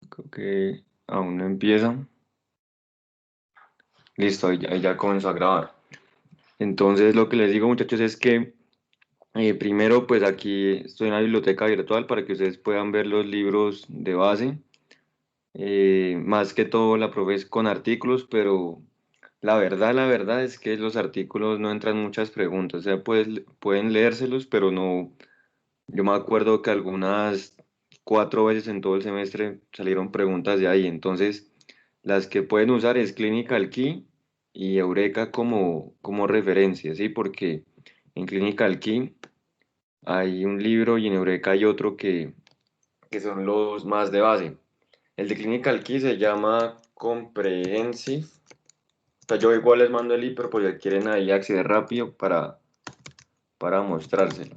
Creo que aún no empieza. Listo, ahí ya comenzó a grabar. Entonces, lo que les digo, muchachos, es que primero, pues aquí estoy en la biblioteca virtual para que ustedes puedan ver los libros de base. Más que todo, la profe es con artículos, pero la verdad es que los artículos no entran muchas preguntas. O sea, pueden leérselos, pero no. Yo me acuerdo que algunas 4 veces en todo el semestre salieron preguntas de ahí. Entonces, las que pueden usar es Clinical Key y Eureka como referencia, ¿sí? Porque en Clinical Key hay un libro y en Eureka hay otro que son los más de base. El de Clinical Key se llama Comprehensive. O sea, yo igual les mando el link, pero si quieren ahí acceder rápido para mostrárselo.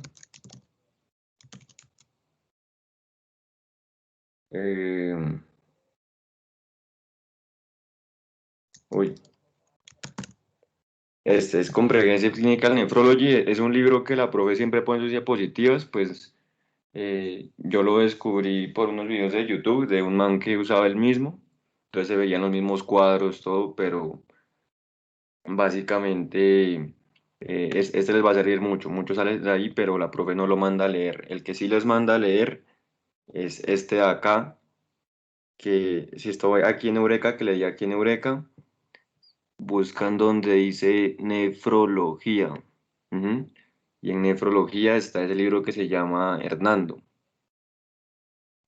Eh, uy, este es Comprehensive Clinical Nephrology. Es un libro que la profe siempre pone en sus diapositivas. Pues yo lo descubrí por unos videos de YouTube de un man que usaba el mismo. Entonces se veían los mismos cuadros, todo, pero básicamente este les va a servir mucho. Mucho sale de ahí, pero la profe no lo manda a leer. El que sí les manda a leer es este de acá, que si estoy aquí en Eureka, que le di aquí en Eureka, buscan donde dice nefrología. Ujú. Y en nefrología está ese libro que se llama Hernando.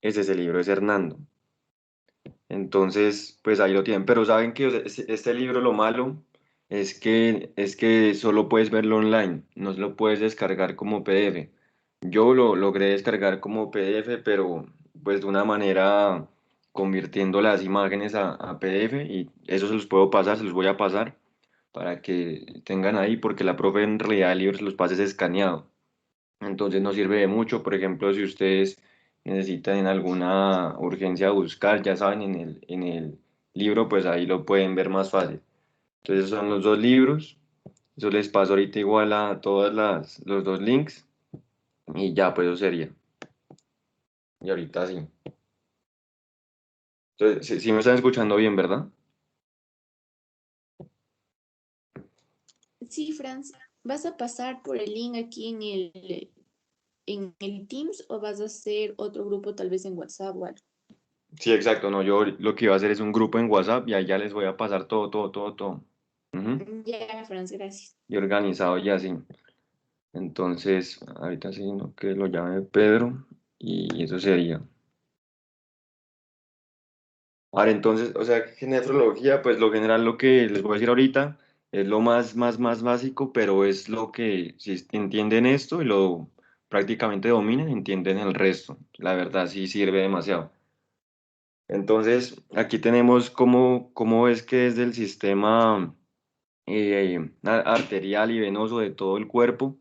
Ese es el libro, es Hernando. Entonces, pues ahí lo tienen. Pero saben que o sea, este libro lo malo es que solo puedes verlo online, no lo puedes descargar como PDF. Yo lo logré descargar como PDF, pero pues de una manera convirtiendo las imágenes a PDF y eso se los puedo pasar, se los voy a pasar para que tengan ahí, porque la profe en realidad el libro se los pases escaneado. Entonces no sirve de mucho. Por ejemplo, si ustedes necesitan en alguna urgencia buscar, ya saben, en el libro, pues ahí lo pueden ver más fácil. Entonces son los dos libros. Eso les paso ahorita igual a los dos links y ya, pues eso sería. Y ahorita sí. Entonces, sí me están escuchando bien, ¿verdad? Sí, Franz, ¿vas a pasar por el link aquí en el Teams o vas a hacer otro grupo tal vez en WhatsApp o algo? Sí, exacto. No, yo lo que iba a hacer es un grupo en WhatsApp y ahí ya les voy a pasar todo, todo, todo, todo. Ujú. Ya, Franz, gracias. Y organizado ya así. Entonces, ahorita sí, no, que lo llame Pedro y eso sería. Ahora, entonces, o sea, que nefrología, pues lo general lo que les voy a decir ahorita es lo más básico, pero es lo que, si entienden esto y lo prácticamente dominan, entienden el resto. La verdad sí sirve demasiado. Entonces, aquí tenemos cómo es que es del sistema arterial y venoso de todo el cuerpo.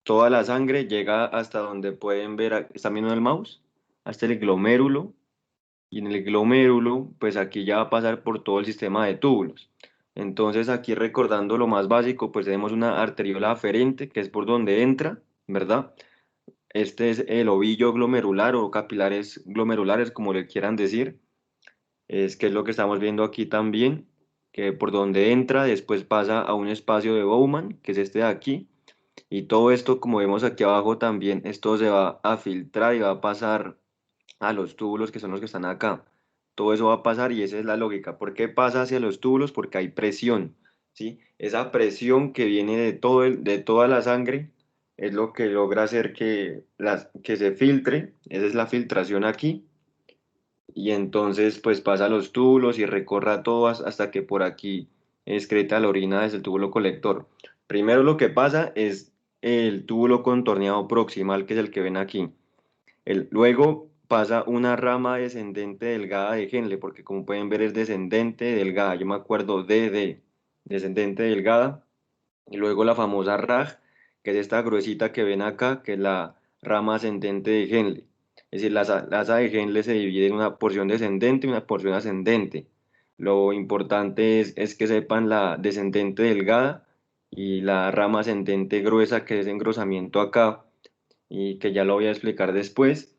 Toda la sangre llega hasta donde pueden ver, ¿están viendo el mouse? Hasta el glomérulo, y en el glomérulo, pues aquí ya va a pasar por todo el sistema de túbulos. Entonces aquí recordando lo más básico, pues tenemos una arteriola aferente, que es por donde entra, ¿verdad? Este es el ovillo glomerular o capilares glomerulares, como le quieran decir, es que es lo que estamos viendo aquí también, que por donde entra, después pasa a un espacio de Bowman, que es este de aquí, y todo esto, como vemos aquí abajo también, esto se va a filtrar y va a pasar a los túbulos que son los que están acá. Todo eso va a pasar y esa es la lógica. ¿Por qué pasa hacia los túbulos? Porque hay presión, ¿sí? Esa presión que viene de toda la sangre es lo que logra hacer que se filtre. Esa es la filtración aquí. Y entonces pues pasa a los túbulos y recorra todas hasta que por aquí excreta la orina desde el túbulo colector. Primero lo que pasa es el túbulo contorneado proximal, que es el que ven aquí. Luego pasa una rama descendente delgada de Henle, porque como pueden ver es descendente delgada. Yo me acuerdo de descendente delgada. Y luego la famosa raj, que es esta gruesita que ven acá, que es la rama ascendente de Henle. Es decir, la asa de Henle se divide en una porción descendente y una porción ascendente. Lo importante es que sepan la descendente delgada y la rama ascendente gruesa, que es engrosamiento acá, y que ya lo voy a explicar después.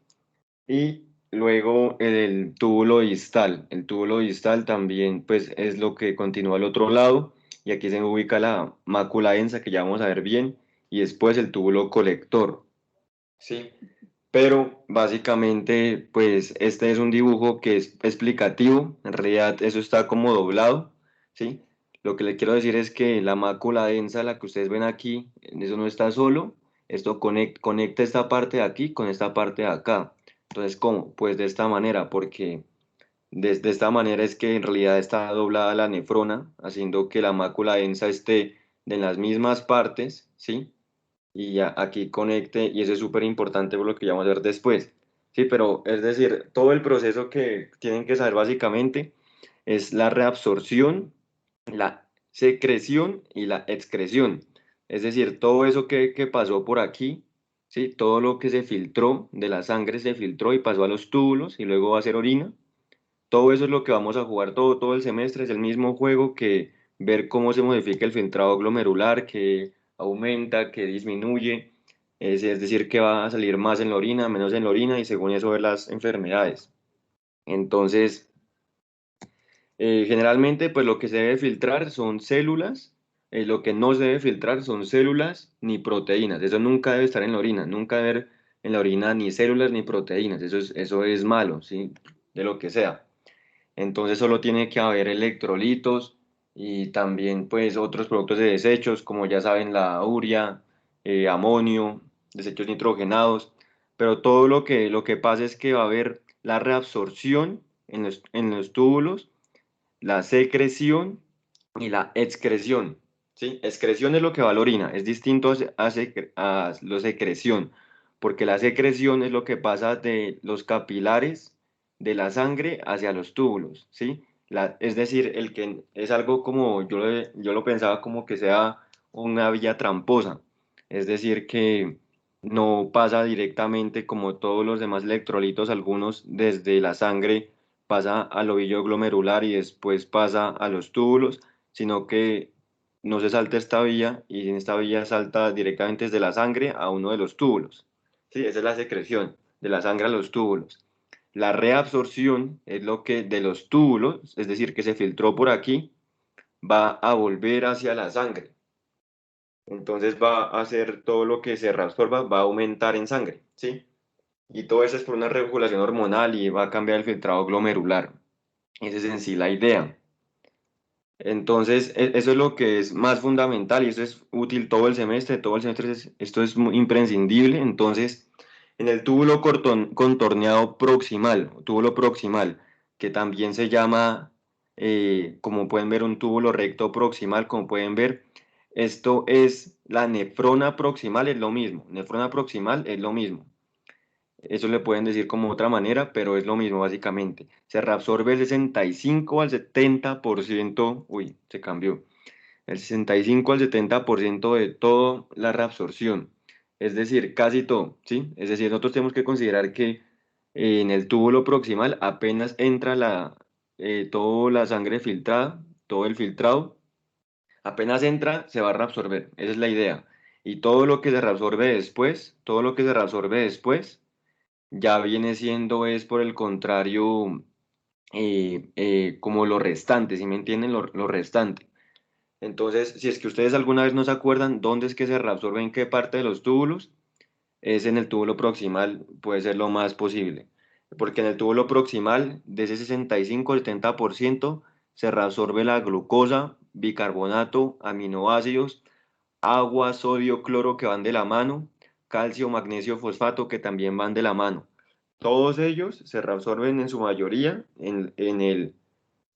Y Luego el túbulo distal. El túbulo distal también pues es lo que continúa al otro lado y aquí se ubica la mácula densa que ya vamos a ver bien y después el túbulo colector. ¿Sí? Pero básicamente pues este es un dibujo que es explicativo, en realidad eso está como doblado, ¿sí? Lo que le quiero decir es que la mácula densa, la que ustedes ven aquí, eso no está solo, esto conecta esta parte de aquí con esta parte de acá. Entonces, ¿cómo? Pues de esta manera, porque de esta manera es que en realidad está doblada la nefrona, haciendo que la mácula densa esté en las mismas partes, ¿sí? Y ya aquí conecte, y eso es súper importante por lo que ya vamos a ver después. Sí, pero es decir, todo el proceso que tienen que saber básicamente es la reabsorción, la secreción y la excreción. Es decir, todo eso que pasó por aquí, ¿sí? Todo lo que se filtró de la sangre se filtró y pasó a los túbulos y luego va a ser orina. Todo eso es lo que vamos a jugar todo el semestre, es el mismo juego que ver cómo se modifica el filtrado glomerular, que aumenta, que disminuye, es decir, que va a salir más en la orina, menos en la orina y según eso ver las enfermedades. Entonces, generalmente, pues lo que se debe filtrar son células, lo que no se debe filtrar son células ni proteínas, eso nunca debe estar en la orina, nunca debe haber en la orina ni células ni proteínas, eso es malo, ¿sí? De lo que sea. Entonces solo tiene que haber electrolitos y también pues otros productos de desechos, como ya saben, la urea, amonio, desechos nitrogenados, pero todo lo que pasa es que va a haber la reabsorción en los túbulos, la secreción y la excreción. ¿Sí? Excreción es lo que va a la orina, es distinto a la secreción, porque la secreción es lo que pasa de los capilares de la sangre hacia los túbulos, ¿sí? Es decir, el que es algo como yo lo pensaba como que sea una vía tramposa, es decir, que no pasa directamente como todos los demás electrolitos, algunos desde la sangre pasa al ovillo glomerular y después pasa a los túbulos, sino que no se salta esta vía y en esta vía salta directamente desde la sangre a uno de los túbulos. Sí, esa es la secreción de la sangre a los túbulos. La reabsorción es lo que de los túbulos, es decir, que se filtró por aquí, va a volver hacia la sangre. Entonces va a hacer todo lo que se reabsorba, va a aumentar en sangre, ¿sí? Y todo eso es por una regulación hormonal y va a cambiar el filtrado glomerular. Esa es en sí la idea. Entonces, eso es lo que es más fundamental y eso es útil todo el semestre esto es imprescindible. Entonces, en el túbulo contorneado proximal, túbulo proximal, que también se llama, como pueden ver, un túbulo recto proximal, como pueden ver, esto es la nefrona proximal, es lo mismo, nefrona proximal es lo mismo. Eso le pueden decir como otra manera, pero es lo mismo básicamente. Se reabsorbe el 65 al 70%, uy, se cambió, el 65 al 70% de toda la reabsorción, es decir, casi todo, ¿sí? Es decir, nosotros tenemos que considerar que en el túbulo proximal apenas entra toda la sangre filtrada, todo el filtrado, apenas entra, se va a reabsorber, esa es la idea. Y todo lo que se reabsorbe después, todo lo que se reabsorbe después, ya viene siendo es por el contrario como lo restante, ¿sí me entienden? Lo restante. Entonces, si es que ustedes alguna vez no se acuerdan dónde es que se reabsorbe en qué parte de los túbulos, es en el túbulo proximal, puede ser lo más posible. Porque en el túbulo proximal, de ese 65 al 70% se reabsorbe la glucosa, bicarbonato, aminoácidos, agua, sodio, cloro que van de la mano, calcio, magnesio, fosfato que también van de la mano. Todos ellos se reabsorben en su mayoría en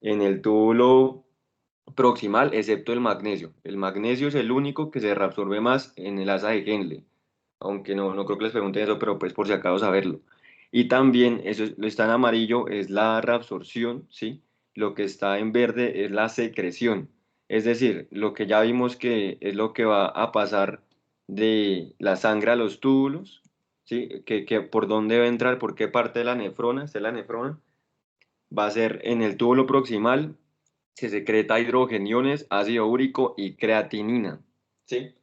el túbulo proximal, excepto el magnesio. El magnesio es el único que se reabsorbe más en el asa de Henle, aunque no creo que les pregunten eso, pero pues por si acaso saberlo. Y también, lo está en amarillo, es la reabsorción, ¿sí? Lo que está en verde es la secreción. Es decir, lo que ya vimos que es lo que va a pasar de la sangre a los túbulos, ¿sí? Que por dónde va a entrar, por qué parte de la nefrona, esta es la nefrona, va a ser en el túbulo proximal, se secreta hidrogeniones, ácido úrico y creatinina, ¿sí?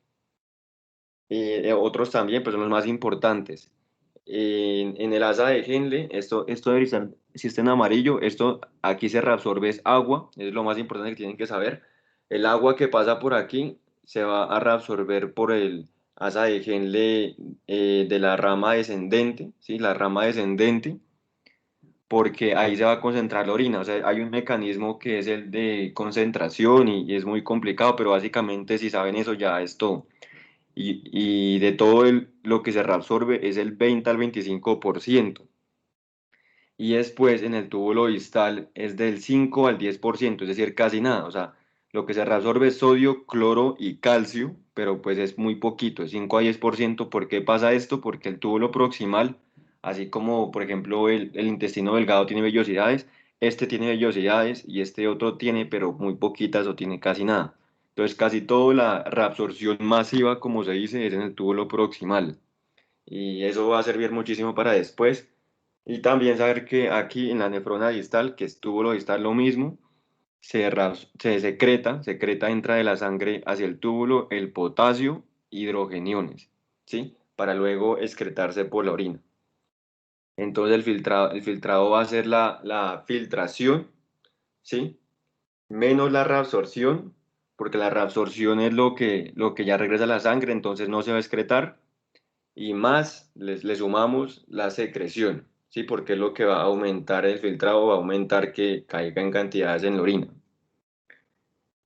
Y otros también, pues son los más importantes. en el asa de Henle, esto debería estar, si está en amarillo, esto aquí se reabsorbe es agua, es lo más importante que tienen que saber. El agua que pasa por aquí se va a reabsorber por el asa de Henle de la rama descendente, ¿sí? La rama descendente, porque ahí se va a concentrar la orina. O sea, hay un mecanismo que es el de concentración y es muy complicado, pero básicamente si saben eso ya es todo. Y de todo lo que se reabsorbe es el 20 al 25%. Y después en el túbulo distal es del 5 al 10%, es decir, casi nada. O sea, lo que se reabsorbe es sodio, cloro y calcio, pero pues es muy poquito, es 5 a 10%. ¿Por qué pasa esto? Porque el túbulo proximal, así como por ejemplo el intestino delgado tiene vellosidades, este tiene vellosidades y este otro tiene, pero muy poquitas o tiene casi nada. Entonces casi toda la reabsorción masiva, como se dice, es en el túbulo proximal. Y eso va a servir muchísimo para después. Y también saber que aquí en la nefrona distal, que es túbulo distal lo mismo, se secreta, entra de la sangre hacia el túbulo el potasio, hidrogeniones, ¿sí? Para luego excretarse por la orina. Entonces el filtrado va a ser la filtración, ¿sí? Menos la reabsorción, porque la reabsorción es lo que ya regresa a la sangre, entonces no se va a excretar, y más le sumamos la secreción, ¿sí? Porque es lo que va a aumentar el filtrado, va a aumentar que caiga en cantidades en la orina.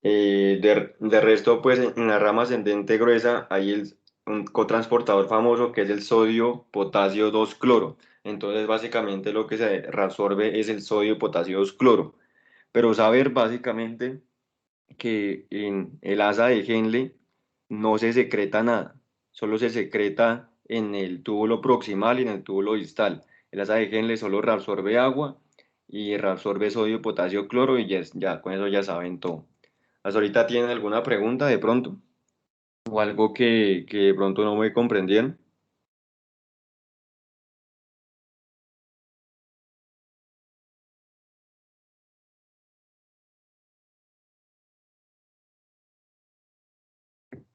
De resto, pues en la rama ascendente gruesa hay un cotransportador famoso que es el sodio potasio 2 cloro. Entonces, básicamente lo que se reabsorbe es el sodio potasio 2 cloro. Pero saber básicamente que en el asa de Henle no se secreta nada, solo se secreta en el túbulo proximal y en el túbulo distal. El asa de Henle solo reabsorbe agua y reabsorbe sodio, potasio, cloro y ya con eso ya saben todo. ¿Hasta ahorita tienen alguna pregunta de pronto? ¿O algo que de pronto no me comprendieron?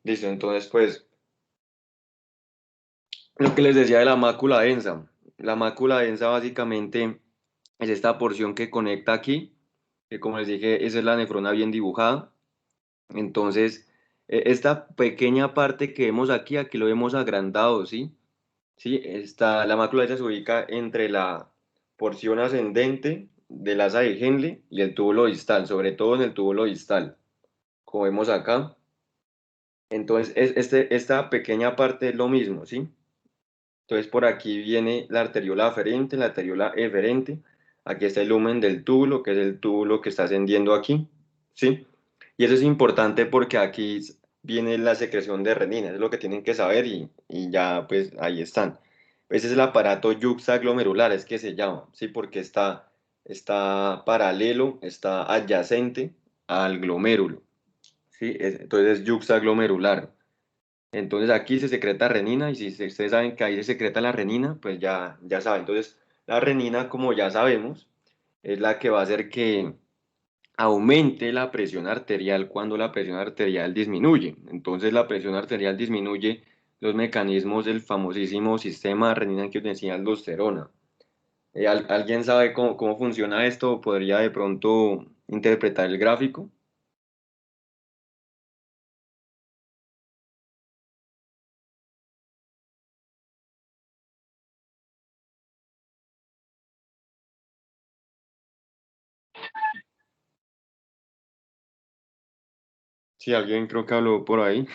Listo, entonces pues lo que les decía de la mácula densa. La mácula densa básicamente es esta porción que conecta aquí, que como les dije, esa es la nefrona bien dibujada. Entonces, esta pequeña parte que vemos aquí, aquí lo vemos agrandado, ¿sí? Sí, la mácula densa se ubica entre la porción ascendente del asa de Henle y el túbulo distal, sobre todo en el túbulo distal, como vemos acá. Entonces, esta pequeña parte es lo mismo, ¿sí? Entonces por aquí viene la arteriola aferente, la arteriola eferente. Aquí está el lumen del túbulo, que es el túbulo que está ascendiendo aquí, ¿sí? Y eso es importante porque aquí viene la secreción de renina, eso es lo que tienen que saber y ya pues ahí están. Ese es el aparato yuxtaglomerular, es que se llama, ¿sí? Porque está paralelo, está adyacente al glomérulo, ¿sí? Entonces es yuxtaglomerular. Entonces aquí se secreta renina y si ustedes saben que ahí se secreta la renina, pues ya saben. Entonces la renina, como ya sabemos, es la que va a hacer que aumente la presión arterial cuando la presión arterial disminuye. Entonces la presión arterial disminuye los mecanismos del famosísimo sistema renina-angiotensina-aldosterona. ¿Alguien sabe cómo funciona esto? ¿Podría de pronto interpretar el gráfico? Si alguien creo que habló por ahí.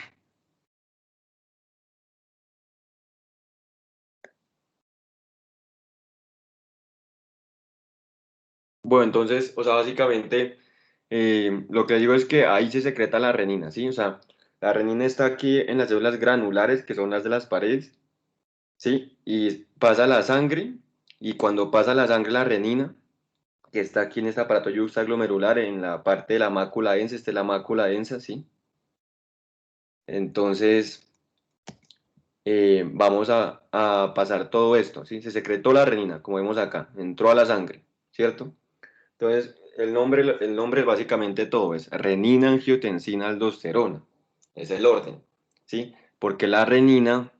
Bueno, entonces, o sea, básicamente lo que digo es que ahí se secreta la renina, ¿sí? O sea, la renina está aquí en las células granulares, que son las de las paredes, ¿sí? Y pasa la sangre, y cuando pasa la sangre, la renina, que está aquí en este aparato yuxtaglomerular, en la parte de la mácula densa, esta es la mácula densa, ¿sí? Entonces, vamos a pasar todo esto, ¿sí? Se secretó la renina, como vemos acá, entró a la sangre, ¿cierto? Entonces, el nombre es básicamente todo, es renina, angiotensina, aldosterona. Es el orden, ¿sí? Porque la renina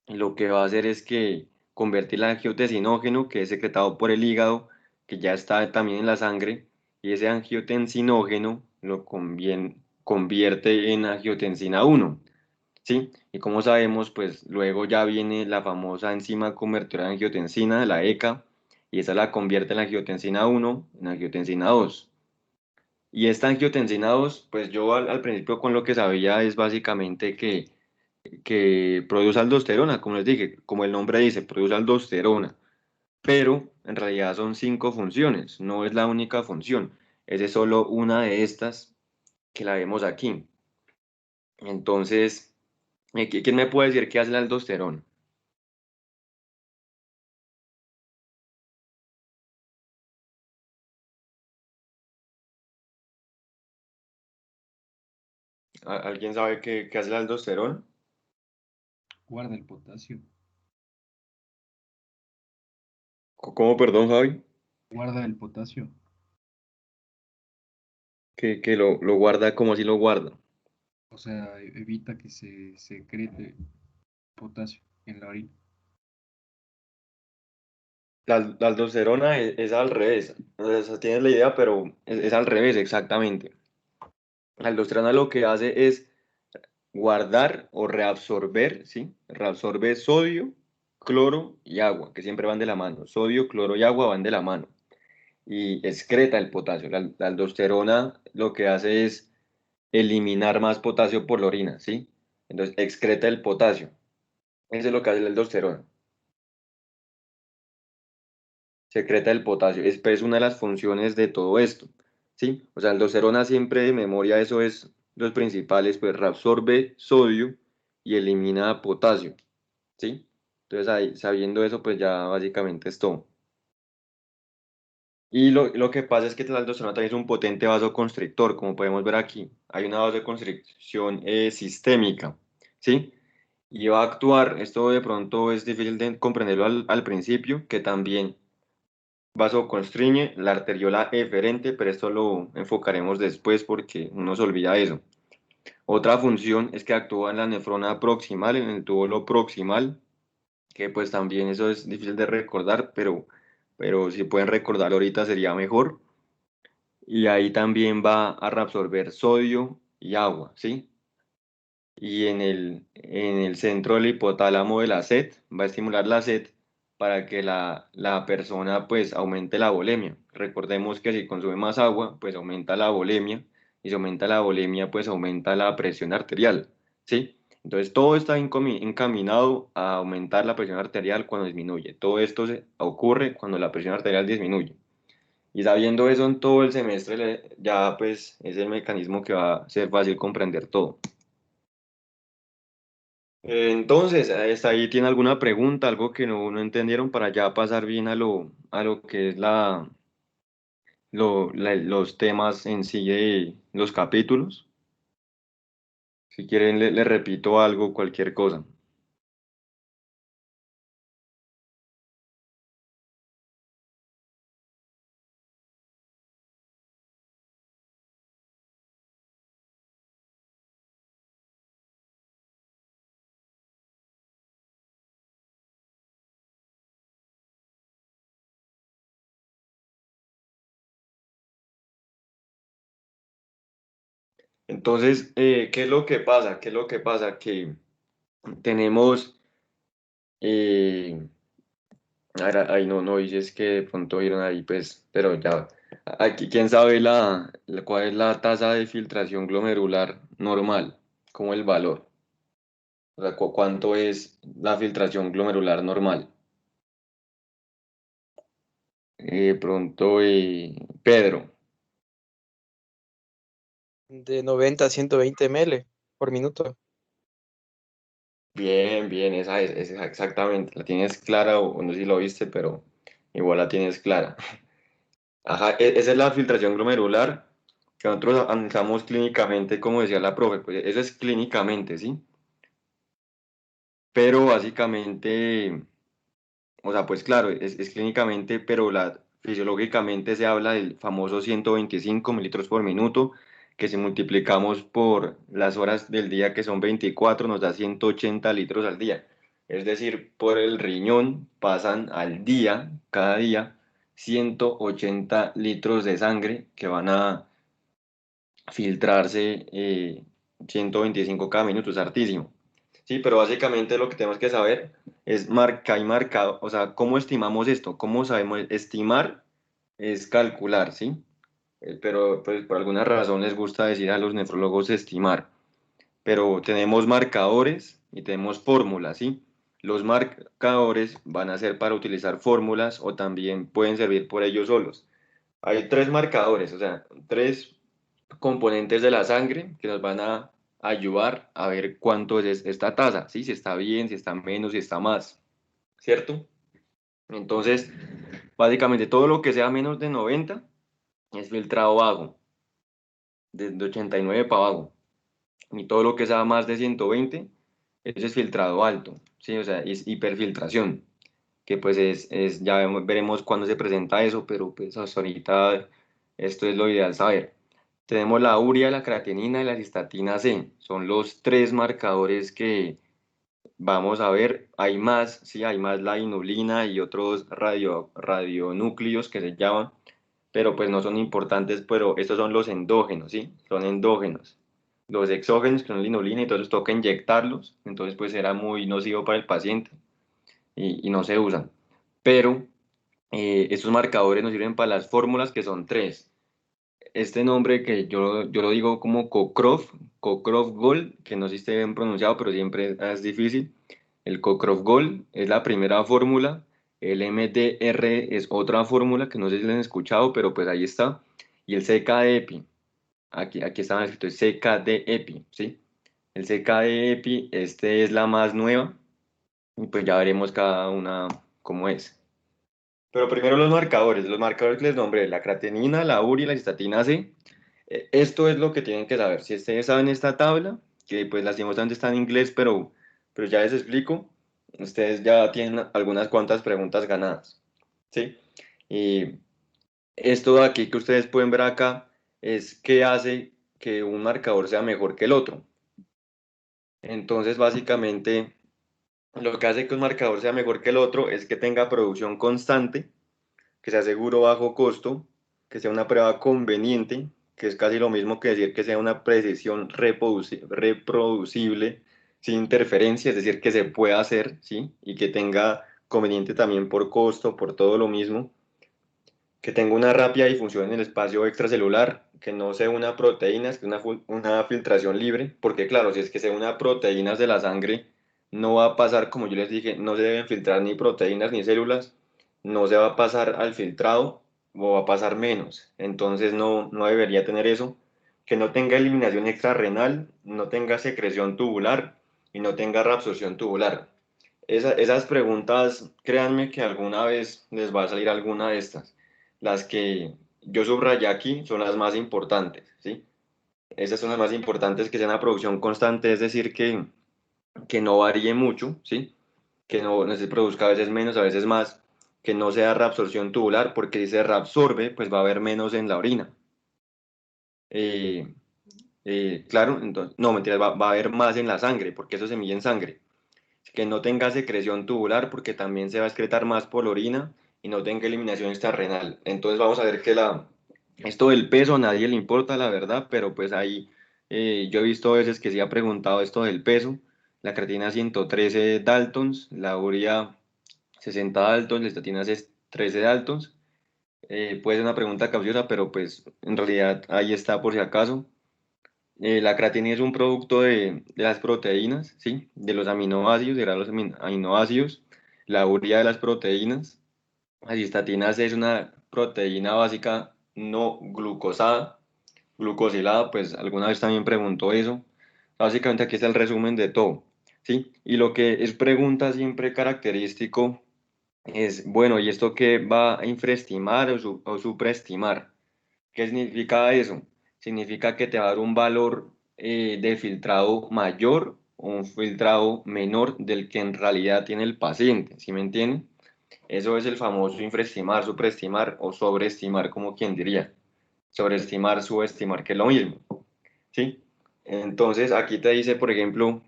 lo que va a hacer es que convertirla en angiotensinógeno, que es secretado por el hígado, que ya está también en la sangre, y ese angiotensinógeno lo convierte en angiotensina 1, ¿sí? Y como sabemos, pues luego ya viene la famosa enzima convertidora de angiotensina, la ECA, y esa la convierte en la angiotensina 1 en angiotensina 2. Y esta angiotensina 2, pues yo al principio con lo que sabía es básicamente que produce aldosterona, como les dije, como el nombre dice, produce aldosterona, pero en realidad son 5 funciones, no es la única función, esa es solo una de estas que la vemos aquí. Entonces, ¿quién me puede decir qué hace la aldosterona? ¿Alguien sabe qué hace la aldosterona? Guarda el potasio. ¿Cómo, perdón, Javi? Guarda el potasio. Que lo guarda como si lo guarda. O sea, evita que se secrete potasio en la orina. La aldosterona es al revés. O sea, tienes la idea, pero es al revés, exactamente. La aldosterona lo que hace es guardar o reabsorber, ¿sí? Reabsorbe sodio, cloro y agua, que siempre van de la mano. Sodio, cloro y agua van de la mano. Y excreta el potasio. La aldosterona lo que hace es eliminar más potasio por la orina, ¿sí? Entonces excreta el potasio. Eso es lo que hace la aldosterona. Secreta el potasio. Es pues, una de las funciones de todo esto, ¿sí? O sea, aldosterona siempre de memoria, eso es los principales, pues reabsorbe sodio y elimina potasio, ¿sí? Entonces, ahí, sabiendo eso, pues ya básicamente es todo. Y lo que pasa es que la aldosterona también es un potente vasoconstrictor, como podemos ver aquí. Hay una vasoconstricción sistémica, ¿sí? Y va a actuar, esto de pronto es difícil de comprenderlo al principio, que también vasoconstriñe la arteriola eferente, pero esto lo enfocaremos después porque uno se olvida de eso. Otra función es que actúa en la nefrona proximal, en el túbulo proximal, que pues también eso es difícil de recordar, pero si pueden recordar ahorita sería mejor. Y ahí también va a reabsorber sodio y agua, ¿sí? Y en el centro del hipotálamo de la sed, va a estimular la sed para que la persona pues aumente la volemia. Recordemos que si consume más agua, pues aumenta la volemia, y si aumenta la volemia, pues aumenta la presión arterial, ¿sí? Entonces todo está encaminado a aumentar la presión arterial cuando disminuye. Todo esto ocurre cuando la presión arterial disminuye. Y sabiendo eso en todo el semestre, ya pues es el mecanismo que va a ser fácil comprender todo. Entonces, ¿hasta ahí tiene alguna pregunta, algo que no entendieron para ya pasar bien a lo que es los temas en sí de los capítulos? Si quieren, le repito algo, cualquier cosa. Entonces, ¿qué es lo que pasa? ¿Qué es lo que pasa? Que tenemos, eh, ahí no dices que de pronto vieron ahí, pues, pero ya, aquí, ¿quién sabe cuál es la tasa de filtración glomerular normal? ¿Cómo el valor? O sea, ¿cuánto es la filtración glomerular normal? Pronto, Pedro. De 90 a 120 ml por minuto. Bien, bien, esa exactamente. La tienes clara, o no sé si lo viste, pero igual la tienes clara. Ajá, esa es la filtración glomerular que nosotros analizamos clínicamente, como decía la profe, pues eso es clínicamente, ¿sí? Pero básicamente, o sea, pues claro, es clínicamente, pero fisiológicamente se habla del famoso 125 mililitros por minuto, que si multiplicamos por las horas del día, que son 24, nos da 180 litros al día. Es decir, por el riñón pasan al día, cada día, 180 litros de sangre que van a filtrarse 125 cada minuto, es hartísimo. Sí, pero básicamente lo que tenemos que saber es hay marcado, o sea, ¿cómo estimamos esto? ¿Cómo sabemos? Estimar es calcular, ¿sí? Pero pues, por alguna razón les gusta decir a los nefrólogos estimar. Pero tenemos marcadores y tenemos fórmulas, ¿sí? Los marcadores van a ser para utilizar fórmulas o también pueden servir por ellos solos. Hay tres marcadores, o sea, tres componentes de la sangre que nos van a ayudar a ver cuánto es esta tasa, ¿sí? Si está bien, si está menos, si está más, ¿cierto? Entonces, básicamente todo lo que sea menos de 90 es filtrado bajo, desde 89 para abajo. Y todo lo que sea más de 120, eso es filtrado alto, ¿sí? O sea, es hiperfiltración, que pues ya veremos cuándo se presenta eso, pero pues hasta ahorita esto es lo ideal saber. Tenemos la urea, la creatinina y la cistatina C. Son los tres marcadores que vamos a ver. Hay más, sí, hay más la inulina y otros radionúcleos que se llaman, pero pues no son importantes, pero estos son los endógenos, ¿sí? Son endógenos. Los exógenos, que son la inulina, entonces toca inyectarlos, entonces pues era muy nocivo para el paciente y no se usan. Pero estos marcadores nos sirven para las fórmulas que son tres. Este nombre que yo lo digo como Cockcroft Gold, que no sé si esté bien pronunciado, pero siempre es difícil. El Cockcroft Gold es la primera fórmula, el MDR es otra fórmula que no sé si la han escuchado, pero pues ahí está. Y el CKD-EPI, aquí está escrito, es CKD-EPI, ¿sí? El CKD-EPI, este es la más nueva, y pues ya veremos cada una cómo es. Pero primero los marcadores que les nombré, la creatinina, la urea y la cistatina C. Esto es lo que tienen que saber. Si ustedes saben esta tabla, que pues lastimosamente está en inglés, pero ya les explico, ustedes ya tienen algunas cuantas preguntas ganadas, ¿sí? Y esto de aquí que ustedes pueden ver acá es qué hace que un marcador sea mejor que el otro. Entonces, básicamente, lo que hace que un marcador sea mejor que el otro es que tenga producción constante, que sea seguro bajo costo, que sea una prueba conveniente, que es casi lo mismo que decir que sea una precisión reproducible sin interferencia, es decir, que se pueda hacer, ¿sí? Y que tenga conveniente también por costo, por todo lo mismo, que tenga una rápida difusión en el espacio extracelular, que no sea una proteína, es que una filtración libre, porque claro, si es que sea una proteínas de la sangre, no va a pasar, como yo les dije, no se deben filtrar ni proteínas ni células, no se va a pasar al filtrado o va a pasar menos, entonces no debería tener eso, que no tenga eliminación extrarrenal, no tenga secreción tubular y no tenga reabsorción tubular. Esas preguntas, créanme que alguna vez les va a salir alguna de estas. Las que yo subrayé aquí son las más importantes, ¿sí? Esas son las más importantes, que sea una producción constante, es decir, que no varíe mucho, ¿sí? Que no se produzca a veces menos, a veces más, que no sea reabsorción tubular, porque si se reabsorbe, pues va a haber menos en la orina. Eh, claro, entonces, no, mentira, va a haber más en la sangre, porque eso se mide en sangre. Que no tenga secreción tubular, porque también se va a excretar más por la orina, y no tenga eliminación extrarrenal. Entonces vamos a ver que esto del peso a nadie le importa, la verdad, pero pues ahí yo he visto a veces que se ha preguntado esto del peso. La creatina 113 Daltons, la urea 60 Daltons, la estatina 13 Daltons. Puede ser una pregunta capciosa, pero pues en realidad ahí está por si acaso. La creatina es un producto de las proteínas, ¿sí? De los aminoácidos, de los aminoácidos, la urea de las proteínas. La cistatina C es una proteína básica no glucosada, glucosilada, pues alguna vez también preguntó eso. Básicamente aquí está el resumen de todo, ¿sí? Y lo que es pregunta siempre característico es, bueno, ¿y esto qué va a infraestimar o supraestimar? ¿Qué significa eso? Significa que te va a dar un valor de filtrado mayor o un filtrado menor del que en realidad tiene el paciente, ¿sí me entienden? Eso es el famoso infraestimar, supraestimar o sobreestimar, como quien diría. Sobreestimar, subestimar, que es lo mismo, ¿sí? Entonces aquí te dice, por ejemplo,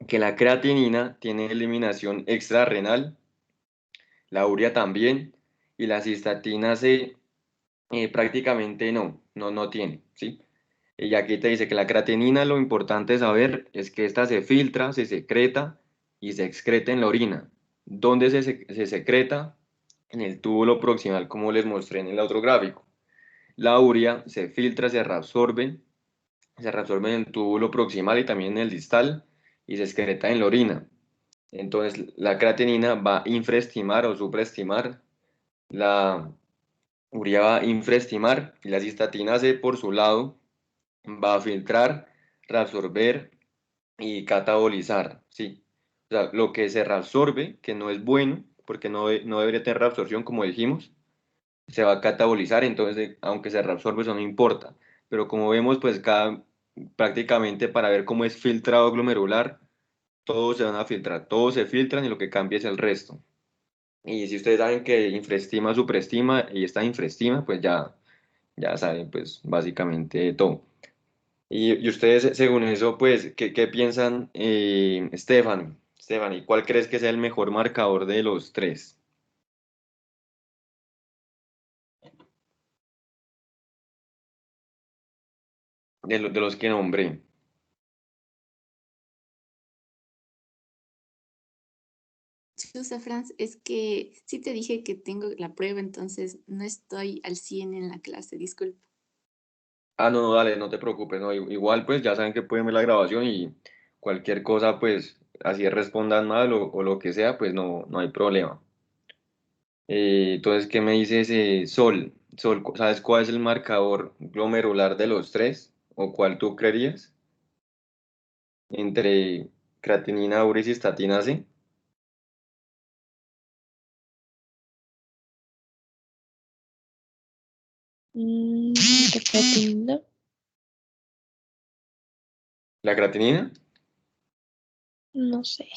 que la creatinina tiene eliminación extrarrenal, la urea también, y la cistatina C prácticamente no tiene, ¿sí? Y aquí te dice que la creatinina, lo importante saber es que esta se filtra, se secreta y se excreta en la orina. ¿Dónde se secreta? En el túbulo proximal, como les mostré en el otro gráfico. La urea se filtra, se reabsorbe en el túbulo proximal y también en el distal y se excreta en la orina. Entonces, la creatinina va a infraestimar o supraestimar, la urea va a infraestimar y la cistatina C por su lado va a filtrar, reabsorber y catabolizar, ¿sí? O sea, lo que se reabsorbe, que no es bueno, porque no debería tener reabsorción, como dijimos, se va a catabolizar, entonces, aunque se reabsorbe, eso no importa. Pero como vemos, pues prácticamente para ver cómo es filtrado glomerular, todos se van a filtrar, todos se filtran y lo que cambia es el resto. Y si ustedes saben que infraestima, supraestima y esta infraestima, pues ya saben, pues básicamente todo. Y ustedes, según eso, pues, ¿qué piensan, Estefan? Estefan, ¿y cuál crees que sea el mejor marcador de los tres? De los que nombré. Chusa, Franz, es que sí te dije que tengo la prueba, entonces no estoy al 100 en la clase, disculpa. Ah, no, dale, no te preocupes, no, igual pues ya saben que pueden ver la grabación y cualquier cosa pues así respondan mal o lo que sea, pues no hay problema. Entonces, ¿qué me dices, Sol? Sol, ¿sabes cuál es el marcador glomerular de los tres? ¿O cuál tú creerías? Entre creatinina, urea y cistatina C. La creatinina. ¿La creatinina? No sé.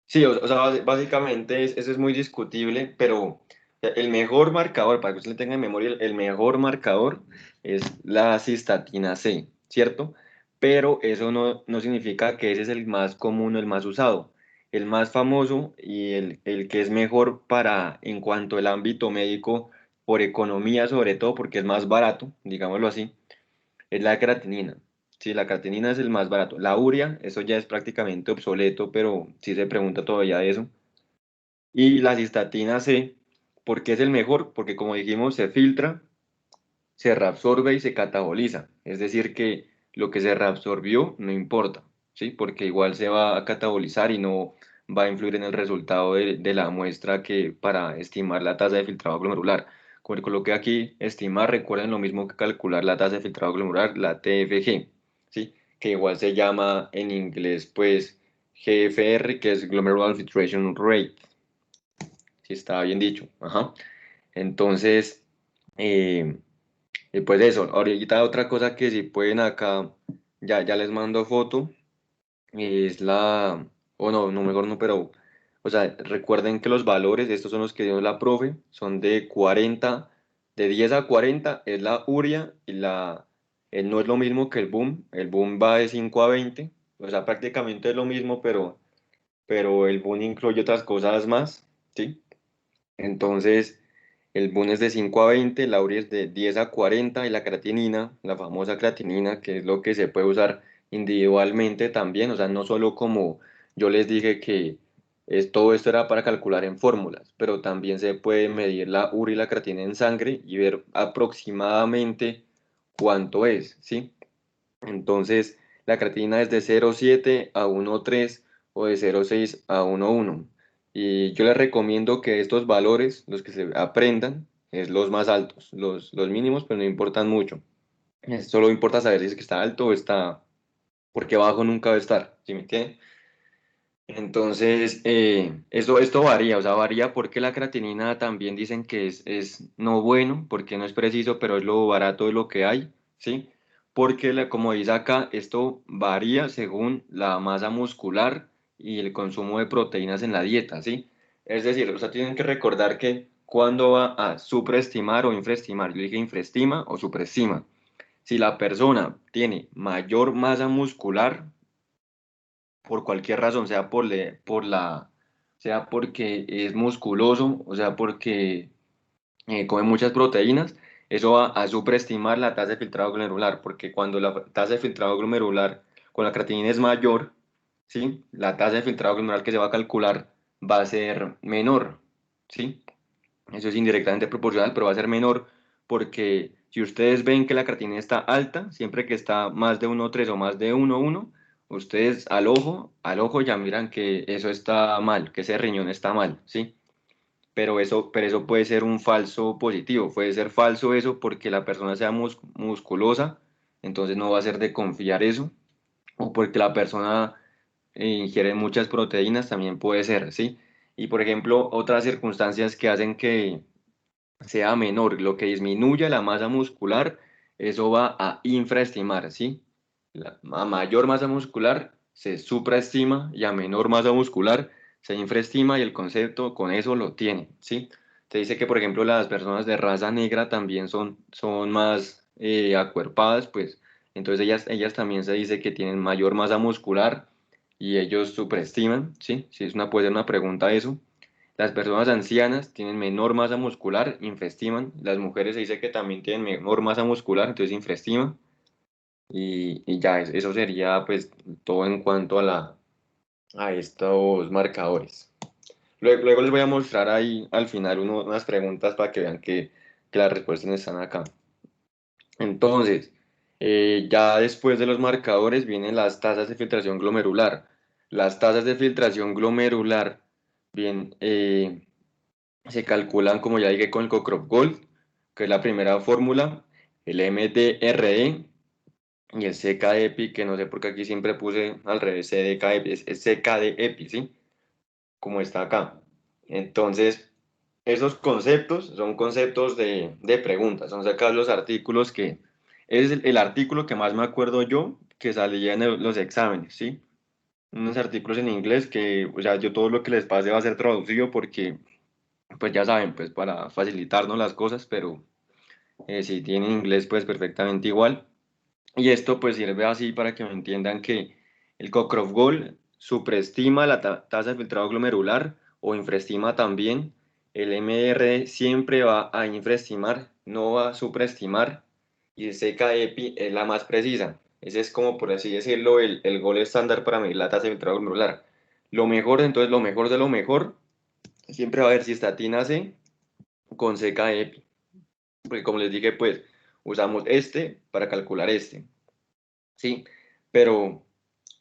Sí, o sea, básicamente eso es muy discutible, pero el mejor marcador, para que usted le tenga en memoria, el mejor marcador es la cistatina C, ¿cierto? Pero eso no significa que ese es el más común o el más usado. El más famoso y el que es mejor para, en cuanto al ámbito médico, por economía sobre todo, porque es más barato, digámoslo así, es la creatinina. Sí, la creatinina es el más barato. La urea, eso ya es prácticamente obsoleto, pero sí se pregunta todavía de eso. Y la cistatina C, ¿por qué es el mejor? Porque como dijimos, se filtra, se reabsorbe y se cataboliza. Es decir, que lo que se reabsorbió no importa, ¿sí? Porque igual se va a catabolizar y no va a influir en el resultado de la muestra que para estimar la tasa de filtrado glomerular. Como le coloqué aquí, estimar, recuerden lo mismo que calcular la tasa de filtrado glomerular, la TFG, ¿sí? Que igual se llama en inglés, pues, GFR, que es Glomerular Filtration Rate, si está bien dicho. Ajá. Entonces, eh, y pues eso, ahorita otra cosa que si pueden acá, ya les mando foto, es o no, mejor no, pero, o sea, recuerden que los valores, estos son los que dio la profe, son de 40, de 10 a 40 es la urea y no es lo mismo que el boom va de 5 a 20, o sea, prácticamente es lo mismo, pero el boom incluye otras cosas más, ¿sí? Entonces, el BUN es de 5 a 20, la urea es de 10 a 40 y la creatinina, la famosa creatinina, que es lo que se puede usar individualmente también, o sea, no solo como yo les dije que todo esto era para calcular en fórmulas, pero también se puede medir la urea y la creatinina en sangre y ver aproximadamente cuánto es, ¿sí? Entonces, la creatinina es de 0,7 a 1,3 o de 0,6 a 1,1. Y yo les recomiendo que estos valores, los que se aprendan, es los más altos. Los mínimos, pues no importan mucho. Solo importa saber si es que está alto o está, porque abajo nunca va a estar, ¿sí me entienden? Entonces, esto varía, o sea, varía porque la creatinina también dicen que es no bueno, porque no es preciso, pero es lo barato de lo que hay, ¿sí? Porque, como dice acá, esto varía según la masa muscular y el consumo de proteínas en la dieta, ¿sí? Es decir, o sea, tienen que recordar que cuando va a supraestimar o infraestimar, yo dije infraestima o supraestima. Si la persona tiene mayor masa muscular, por cualquier razón, sea porque es musculoso, o sea porque come muchas proteínas, eso va a superestimar la tasa de filtrado glomerular, porque cuando la tasa de filtrado glomerular con la creatinina es mayor, ¿sí? La tasa de filtrado glomerular que se va a calcular va a ser menor, ¿sí? Eso es indirectamente proporcional, pero va a ser menor porque si ustedes ven que la creatinina está alta, siempre que está más de 1,3 o más de 1,1, ustedes al ojo ya miran que eso está mal, que ese riñón está mal, ¿sí? Pero eso puede ser un falso positivo, puede ser falso eso porque la persona sea musculosa, entonces no va a ser de confiar eso, o porque la persona ingiere muchas proteínas, también puede ser, ¿sí? Y por ejemplo, otras circunstancias que hacen que sea menor, lo que disminuya la masa muscular, eso va a infraestimar, ¿sí? A mayor masa muscular se supraestima y a menor masa muscular se infraestima y el concepto con eso lo tiene, ¿sí? Se dice que, por ejemplo, las personas de raza negra también son más acuerpadas, pues entonces ellas también se dice que tienen mayor masa muscular y ellos supraestiman, ¿sí? Si es puede ser una pregunta eso. Las personas ancianas tienen menor masa muscular, infraestiman. Las mujeres se dice que también tienen menor masa muscular, entonces infraestiman. Y ya, eso sería pues todo en cuanto a estos marcadores. Luego les voy a mostrar ahí al final unas preguntas para que vean que las respuestas están acá. Entonces, ya después de los marcadores vienen las tasas de filtración glomerular. Las tasas de filtración glomerular, bien, se calculan, como ya dije, con el Cockcroft-Gold, que es la primera fórmula, el MDRE y el CKEPI, que no sé por qué aquí siempre puse al revés, CDKEPI, es CKDEPI, ¿sí? Como está acá. Entonces, esos conceptos son conceptos de preguntas, son sacados los artículos que, es el artículo que más me acuerdo yo que salía en los exámenes, ¿sí? Unos artículos en inglés que, o sea, yo todo lo que les pase va a ser traducido porque pues ya saben, pues para facilitarnos las cosas, pero si tienen inglés, pues perfectamente igual. Y esto pues sirve así para que me entiendan que el Cockcroft Gold supraestima la tasa de filtrado glomerular o infraestima también. El MR siempre va a infraestimar, no va a supraestimar. Y el CKEPI es la más precisa. Ese es como, por así decirlo, el gol estándar para medir la tasa de filtrado glomerular. Lo mejor, entonces, lo mejor de lo mejor, siempre va a haber cistatina C con CKEPI. Porque como les dije, pues usamos este para calcular este, ¿sí? Pero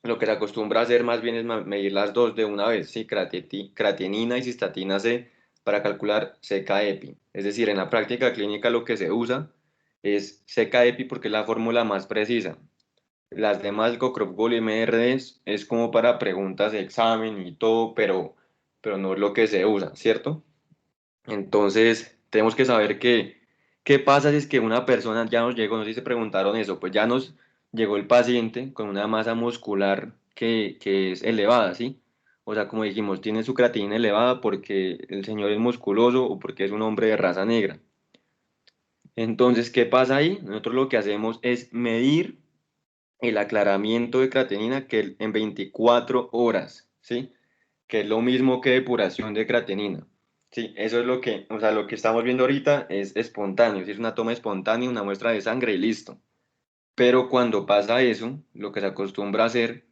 lo que se acostumbra a hacer más bien es medir las dos de una vez, ¿sí? Creatinina y cistatina C para calcular CKEPI. Es decir, en la práctica clínica lo que se usa es CKEPI porque es la fórmula más precisa. Las demás, Cockcroft Gold y MRD es como para preguntas de examen y todo, pero no es lo que se usa, ¿cierto? Entonces, tenemos que saber qué pasa si es que una persona ya nos llegó, no sé si se preguntaron eso, pues ya nos llegó el paciente con una masa muscular que es elevada, ¿sí? O sea, como dijimos, tiene su creatinina elevada porque el señor es musculoso o porque es un hombre de raza negra. Entonces, ¿qué pasa ahí? Nosotros lo que hacemos es medir el aclaramiento de creatinina que en 24 horas, ¿sí? Que es lo mismo que depuración de creatinina. Sí, eso es lo que, o sea, lo que estamos viendo ahorita es espontáneo, es una toma espontánea, una muestra de sangre y listo. Pero cuando pasa eso, lo que se acostumbra a hacer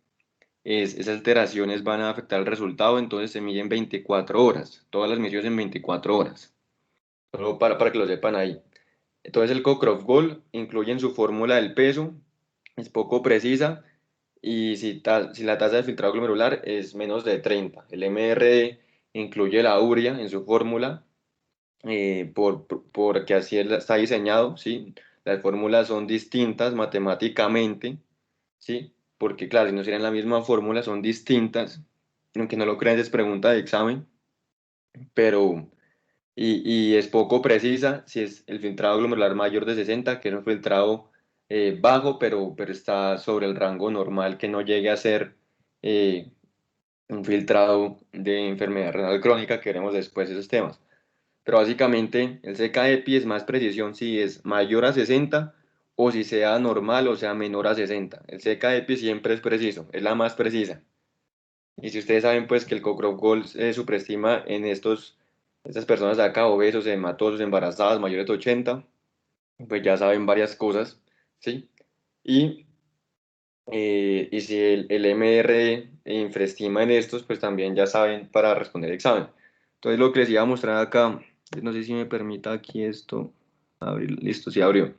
es, esas alteraciones van a afectar el resultado, entonces se miden 24 horas, todas las mediciones en 24 horas, solo para que lo sepan ahí. Entonces el Cockcroft Gold incluye en su fórmula el peso, es poco precisa, y si la tasa de filtrado glomerular es menos de 30. El MRE incluye la urea en su fórmula, porque así está diseñado, ¿sí? Las fórmulas son distintas matemáticamente, ¿sí? Porque claro, si no serían la misma fórmula, son distintas, aunque no lo crean, es pregunta de examen, pero y es poco precisa si es el filtrado glomerular mayor de 60, que es un filtrado bajo, pero está sobre el rango normal, que no llegue a ser eh, un filtrado de enfermedad renal crónica, que veremos después esos temas. Pero básicamente el CKEPI es más precisión si es mayor a 60 o si sea normal o sea menor a 60. El CKEPI siempre es preciso, es la más precisa. Y si ustedes saben pues que el Cochrane Gold se superestima en estas personas de acá, obesos, hematosos, embarazadas, mayores de 80, pues ya saben varias cosas, ¿sí? Y si el MR infraestima en estos, pues también ya saben para responder el examen. Entonces lo que les iba a mostrar acá, no sé si me permita aquí esto, abrir, listo, sí abrió.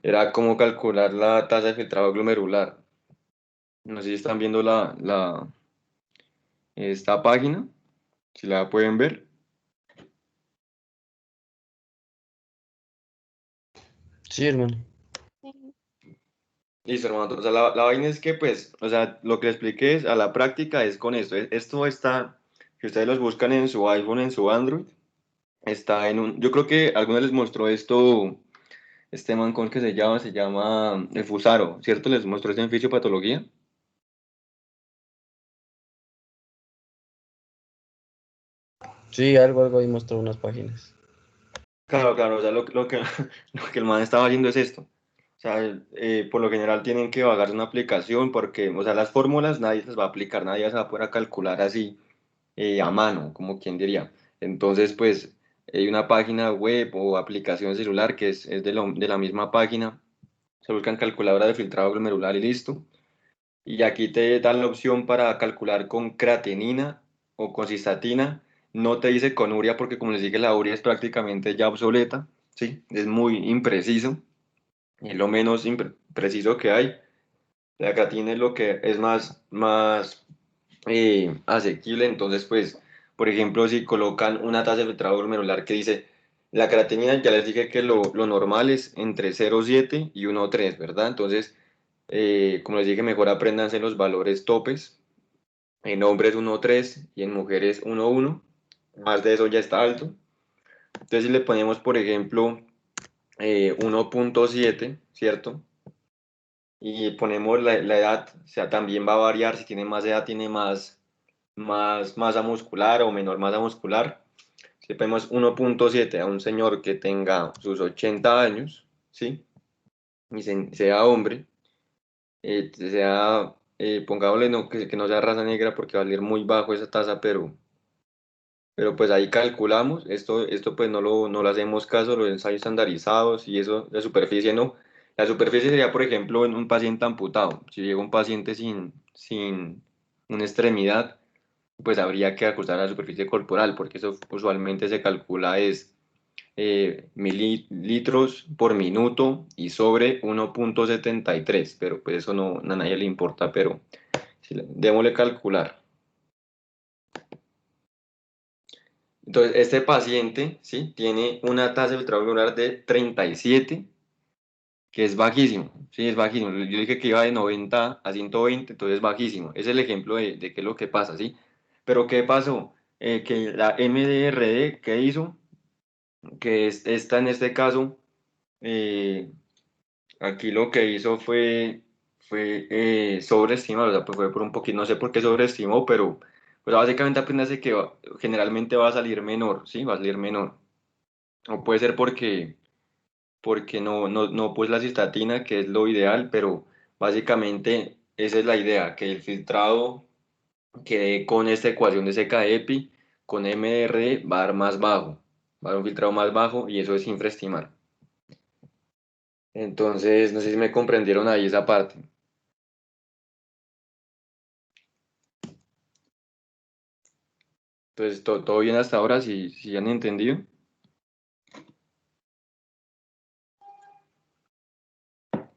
Era cómo calcular la tasa de filtrado glomerular. No sé si están viendo esta página, si la pueden ver. Sí, hermano. Listo, hermano. O sea, la vaina es que, pues, o sea, lo que le expliqué es, a la práctica es con esto. Esto está, si ustedes los buscan en su iPhone, en su Android, está en un, yo creo que alguna les mostró esto, este man con que se llama el Fusaro, ¿cierto? Les mostró este en fisiopatología. Sí, algo ahí mostró unas páginas. Claro, claro, o sea, lo que, lo que el man estaba haciendo es esto. O sea, por lo general tienen que bajarse una aplicación porque, o sea, las fórmulas nadie se las va a aplicar, nadie se va a poder calcular así a mano, como quien diría. Entonces, pues, hay una página web o aplicación celular que es de la misma página. Se buscan calculadora de filtrado glomerular y listo. Y aquí te dan la opción para calcular con creatinina o con cistatina. No te dice con urea porque como les dije la urea es prácticamente ya obsoleta, ¿sí? Es muy impreciso, es lo menos preciso que hay. La creatina es lo que es más asequible, entonces pues, por ejemplo, si colocan una tasa de filtrado glomerular que dice, la creatinina ya les dije que lo normal es entre 0,7 y 1,3, ¿verdad? Entonces, como les dije, mejor apréndanse los valores topes. En hombres 1,3 y en mujeres 1,1. Más de eso ya está alto. Entonces, si le ponemos, por ejemplo, 1,7, ¿cierto? Y ponemos la edad, o sea, también va a variar. Si tiene más edad, tiene más masa muscular o menor masa muscular. Si le ponemos 1,7 a un señor que tenga sus 80 años, ¿sí? Y sea hombre, pongámosle no, que no sea raza negra porque va a salir muy bajo esa tasa, pero pues ahí calculamos, esto pues no lo hacemos caso, los ensayos estandarizados y eso, la superficie no. La superficie sería, por ejemplo, en un paciente amputado. Si llega un paciente sin una extremidad, pues habría que ajustar la superficie corporal, porque eso usualmente se calcula es mililitros por minuto y sobre 1,73, pero pues eso no, a nadie le importa, pero démosle calcular. Entonces, este paciente, ¿sí? Tiene una tasa de filtrado glomerular de 37, que es bajísimo, ¿sí? Es bajísimo. Yo dije que iba de 90 a 120, entonces es bajísimo. Es el ejemplo de qué es lo que pasa, ¿sí? Pero ¿qué pasó? Que la MDRD, ¿qué hizo? Que esta en este caso, eh, aquí lo que hizo fue sobreestimar, o sea, pues fue por un poquito, no sé por qué sobreestimó, pero pues básicamente aprenderse que generalmente va a salir menor, ¿sí? Va a salir menor. O puede ser porque no pues la cistatina, que es lo ideal, pero básicamente esa es la idea, que el filtrado quede con esta ecuación de seca de EPI, con MR va a dar más bajo, va a dar un filtrado más bajo y eso es infraestimar. Entonces, no sé si me comprendieron ahí esa parte. Entonces, todo bien hasta ahora, si han entendido.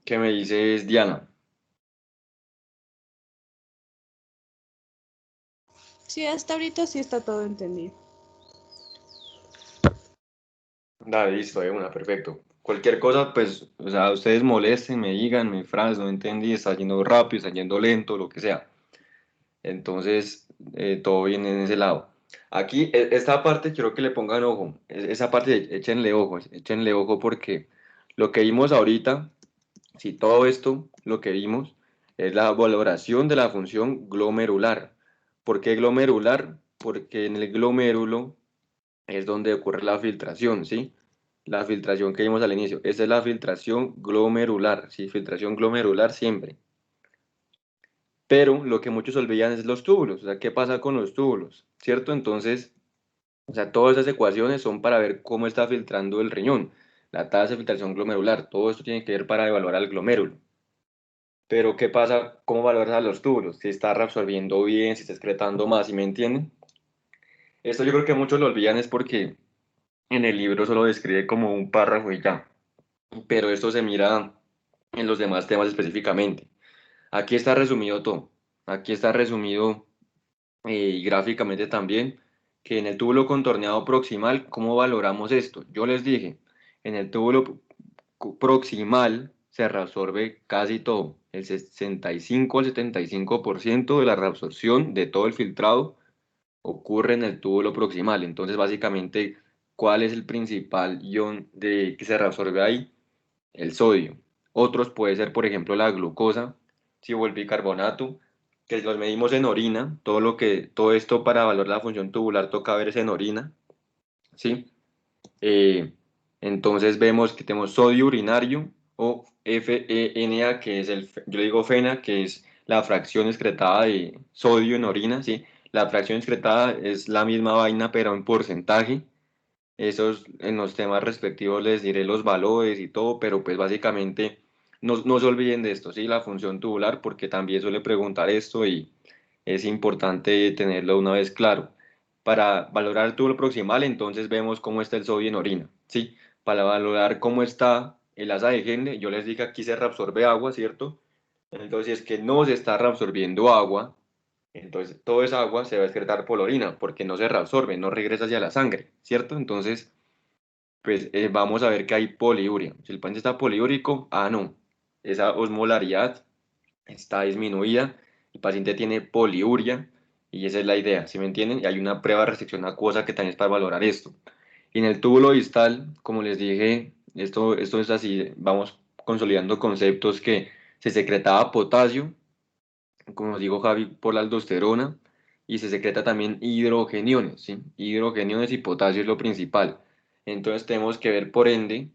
¿Qué me dices, Diana? Sí, hasta ahorita sí está todo entendido. Dale, listo, de una, perfecto. Cualquier cosa, pues, o sea, ustedes molesten, me digan, me frases, no entendí, está yendo rápido, está yendo lento, lo que sea. Entonces, todo bien en ese lado. Aquí, esta parte quiero que le pongan ojo. Esa parte, échenle ojo porque lo que vimos ahorita, si todo esto, lo que vimos, es la valoración de la función glomerular. ¿Por qué glomerular? Porque en el glomérulo es donde ocurre la filtración, ¿sí? La filtración que vimos al inicio. Esa es la filtración glomerular, ¿sí? Filtración glomerular siempre. Pero lo que muchos olvidan es los túbulos, o sea, ¿qué pasa con los túbulos? ¿Cierto? Entonces, o sea, todas esas ecuaciones son para ver cómo está filtrando el riñón, la tasa de filtración glomerular, todo esto tiene que ver para evaluar al glomérulo. Pero ¿qué pasa? ¿Cómo valoras a los túbulos? Si está reabsorbiendo bien, si está excretando más, ¿sí me entienden? Esto yo creo que muchos lo olvidan es porque en el libro solo describe como un párrafo y ya, pero esto se mira en los demás temas específicamente. Aquí está resumido todo, aquí está resumido y gráficamente también, que en el túbulo contorneado proximal, ¿cómo valoramos esto? Yo les dije, en el túbulo proximal se reabsorbe casi todo, el 65 al 75% de la reabsorción de todo el filtrado ocurre en el túbulo proximal. Entonces, básicamente, ¿cuál es el principal ion que se reabsorbe ahí? El sodio. Otros puede ser, por ejemplo, la glucosa, si o el bicarbonato, que los medimos en orina. Todo esto para valorar la función tubular toca verse en orina, ¿sí? Eh, entonces vemos que tenemos sodio urinario o FeNA, que es yo le digo FeNA, que es la fracción excretada de sodio en orina, ¿sí? La fracción excretada es la misma vaina, pero en porcentaje. Esos en los temas respectivos les diré los valores y todo, pero pues básicamente no se olviden de esto, ¿sí? La función tubular, porque también suele preguntar esto y es importante tenerlo una vez claro. Para valorar el túbulo proximal, entonces vemos cómo está el sodio en orina, ¿sí? Para valorar cómo está el asa de Henle, yo les dije que aquí se reabsorbe agua, ¿cierto? Entonces, si es que no se está reabsorbiendo agua, entonces toda esa agua se va a excretar por la orina, porque no se reabsorbe, no regresa hacia la sangre, ¿cierto? Entonces, pues vamos a ver que hay poliuria. Si el paciente está poliúrico, no, esa osmolaridad está disminuida, el paciente tiene poliuria y esa es la idea, ¿sí me entienden? Y hay una prueba de restricción acuosa que también es para valorar esto. Y en el túbulo distal, como les dije, esto es así, vamos consolidando conceptos que se secretaba potasio, como nos dijo Javi, por la aldosterona, y se secreta también hidrogeniones, ¿sí? Hidrogeniones y potasio es lo principal. Entonces tenemos que ver, por ende,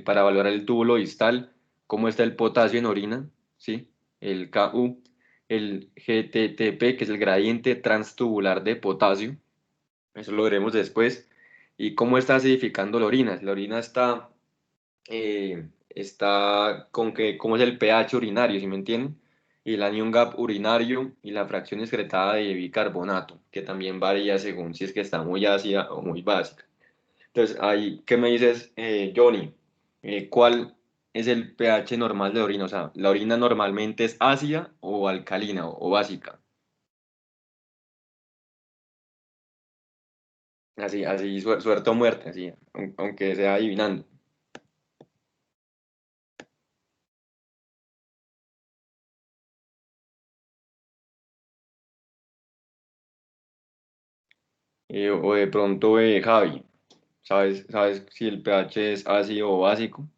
para valorar el túbulo distal, cómo está el potasio en orina, ¿sí? El Ku, el GTTP, que es el gradiente transtubular de potasio, eso lo veremos después, y cómo está acidificando la orina. La orina está con cómo es el pH urinario, ¿sí me entienden? Y el anion gap urinario y la fracción excretada de bicarbonato, que también varía según si es que está muy ácida o muy básica. Entonces, ahí, ¿qué me dices, Johnny? ¿Cuál es el pH normal de la orina? O sea, ¿la orina normalmente es ácida o alcalina o básica? Así, suerte o muerte, así, aunque sea adivinando. O de pronto, Javi, ¿sabes si el pH es ácido o básico?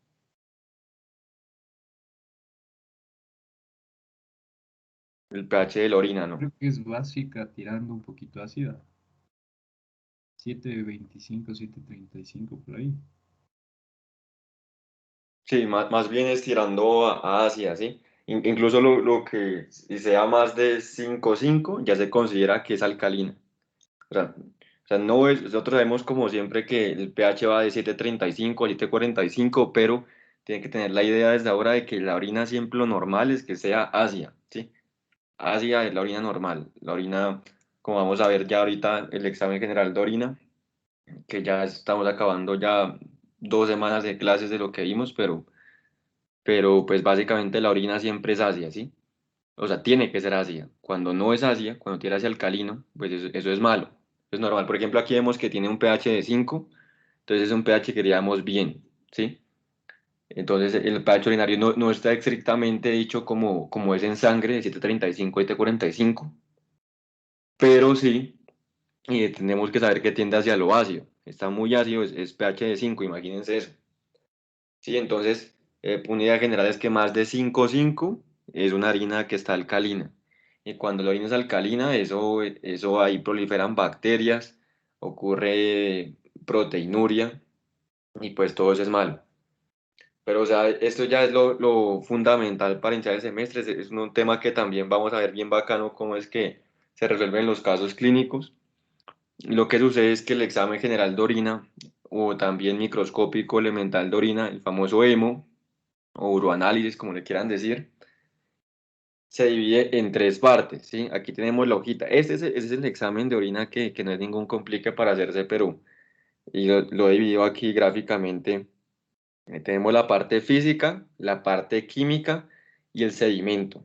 El pH de la orina, ¿no? Creo que es básica tirando un poquito ácida. 7.25, 7.35 por ahí. Sí, más bien es tirando a ácida, ¿sí? Incluso lo que si sea más de 5,5 ya se considera que es alcalina. O sea, no es, nosotros sabemos como siempre que el pH va de 7,35 a 7,45, pero tienen que tener la idea desde ahora de que la orina siempre lo normal es que sea ácida, ¿sí? Ácida es la orina normal. La orina, como vamos a ver ya ahorita el examen general de orina, que ya estamos acabando ya 2 semanas de clases de lo que vimos, pero pues básicamente la orina siempre es ácida, ¿sí? O sea, tiene que ser ácida. Cuando no es ácida, cuando tiene hacia alcalino, pues eso es malo. Es normal. Por ejemplo, aquí vemos que tiene un pH de 5, entonces es un pH que diríamos bien, ¿sí? Entonces el pH urinario no está estrictamente dicho como es en sangre, de 7,35 a 7,45, pero sí tenemos que saber que tiende hacia lo ácido. Está muy ácido, es pH de 5, imagínense eso. Sí, entonces, una idea general es que más de 5,5 es una harina que está alcalina. Y cuando la orina es alcalina, eso ahí proliferan bacterias, ocurre proteinuria y pues todo eso es malo. Pero, o sea, esto ya es lo fundamental para iniciar el semestre. Es un tema que también vamos a ver bien bacano cómo es que se resuelven los casos clínicos. Lo que sucede es que el examen general de orina o también microscópico elemental de orina, el famoso EMO o uroanálisis, como le quieran decir, se divide en tres partes, ¿sí? Aquí tenemos la hojita. Ese es el examen de orina que no es ningún complique para hacerse, pero y lo he dividido aquí gráficamente. Tenemos la parte física, la parte química y el sedimento,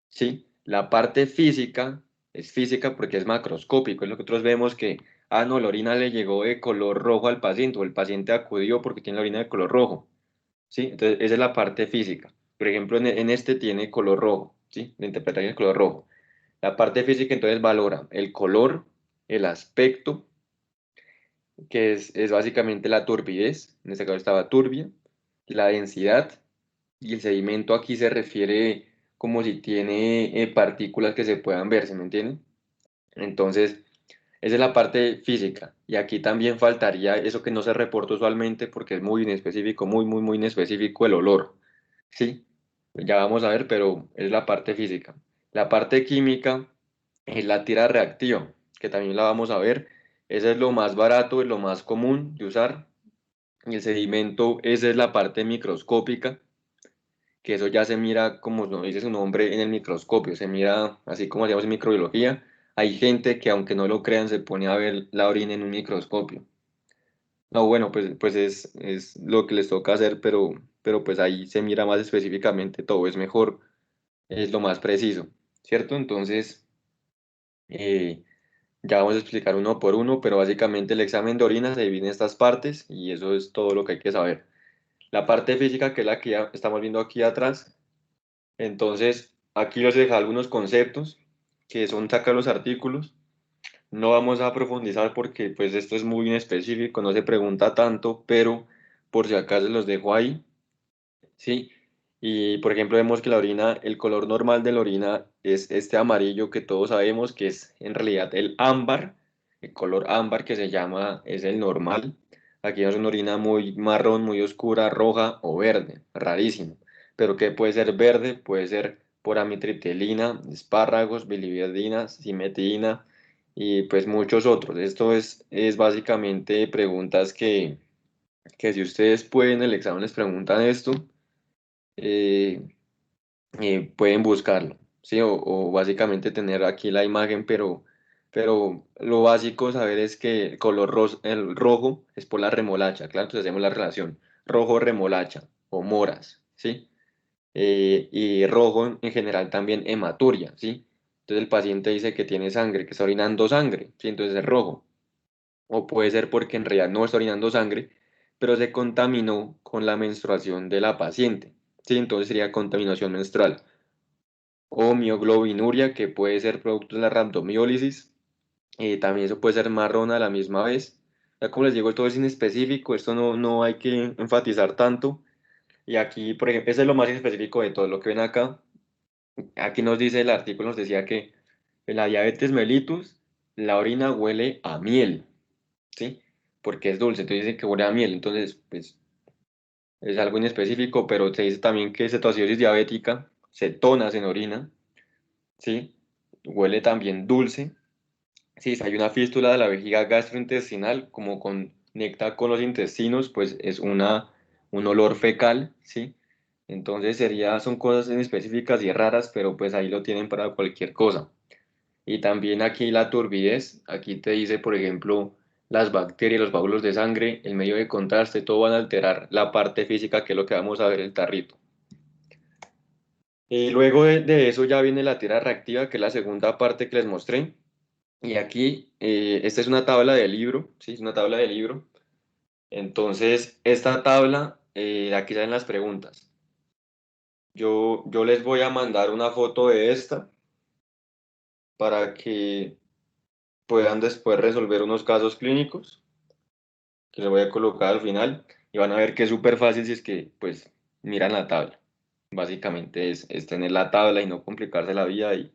¿sí? La parte física es física porque es macroscópico, es lo que nosotros vemos que, no, la orina le llegó de color rojo al paciente o el paciente acudió porque tiene la orina de color rojo, ¿sí? Entonces, esa es la parte física. Por ejemplo, en este tiene color rojo, ¿sí? La interpretación es color rojo. La parte física entonces valora el color, el aspecto, que es básicamente la turbidez, en este caso estaba turbia, la densidad, y el sedimento aquí se refiere como si tiene partículas que se puedan ver, ¿se me entiende? Entonces, esa es la parte física. Y aquí también faltaría eso que no se reporta usualmente porque es muy inespecífico, muy inespecífico el olor. Sí, ya vamos a ver, pero es la parte física. La parte química es la tira reactiva, que también la vamos a ver. Ese es lo más barato, es lo más común de usar. Y el sedimento, esa es la parte microscópica, que eso ya se mira, como no dice su nombre, en el microscopio, se mira así como hacíamos en microbiología. Hay gente que aunque no lo crean se pone a ver la orina en un microscopio. No, bueno, pues es lo que les toca hacer, pero pues ahí se mira más específicamente todo, es mejor, es lo más preciso, ¿cierto? Entonces, eh, ya vamos a explicar uno por uno, pero básicamente el examen de orina se divide en estas partes y eso es todo lo que hay que saber. La parte física, que es la que ya estamos viendo aquí atrás, entonces aquí les dejo algunos conceptos que son sacar los artículos. No vamos a profundizar porque pues esto es muy específico, no se pregunta tanto, pero por si acaso los dejo ahí, ¿sí? Y por ejemplo vemos que la orina, el color normal de la orina es este amarillo que todos sabemos que es en realidad el ámbar, el color ámbar que se llama es el normal. Aquí es una orina muy marrón, muy oscura, roja o verde, rarísimo. Pero que puede ser verde, puede ser por amitriptilina, espárragos, biliverdina, simetrina y pues muchos otros. Esto es básicamente preguntas que si ustedes pueden, en el examen les preguntan esto, eh, pueden buscarlo, ¿sí? O básicamente tener aquí la imagen, pero lo básico saber es que el color el rojo es por la remolacha, claro, entonces hacemos la relación rojo remolacha o moras, ¿sí? Y rojo en general también hematuria, ¿sí? Entonces el paciente dice que tiene sangre, que está orinando sangre, ¿sí? Entonces es rojo. O puede ser porque en realidad no está orinando sangre, pero se contaminó con la menstruación de la paciente, ¿sí? Entonces sería contaminación menstrual. O mioglobinuria, que puede ser producto de la rhabdomiólisis, también eso puede ser marrón a la misma vez. Ya como les digo, todo es inespecífico, esto no hay que enfatizar tanto. Y aquí, por ejemplo, ese es lo más específico de todo lo que ven acá. Aquí nos dice el artículo, nos decía que en la diabetes mellitus la orina huele a miel, ¿sí? Porque es dulce, entonces dicen que huele a miel, entonces pues es algo inespecífico, pero se dice también que cetoacidosis diabética, cetonas en orina, ¿sí? Huele también dulce, ¿sí? Si hay una fístula de la vejiga gastrointestinal, como conecta con los intestinos, pues es un olor fecal, ¿sí? Entonces son cosas específicas y raras, pero pues ahí lo tienen para cualquier cosa. Y también aquí la turbidez, aquí te dice, por ejemplo, las bacterias, los coágulos de sangre, el medio de contraste, todo van a alterar la parte física, que es lo que vamos a ver en el tarrito. Y luego de eso ya viene la tira reactiva, que es la segunda parte que les mostré. Y aquí, esta es una tabla de libro, ¿sí? Es una tabla de libro. Entonces, esta tabla, aquí salen las preguntas. Yo les voy a mandar una foto de esta para que puedan después resolver unos casos clínicos, que les voy a colocar al final, y van a ver que es súper fácil si es que, pues, miran la tabla. Básicamente es tener la tabla y no complicarse la vida, y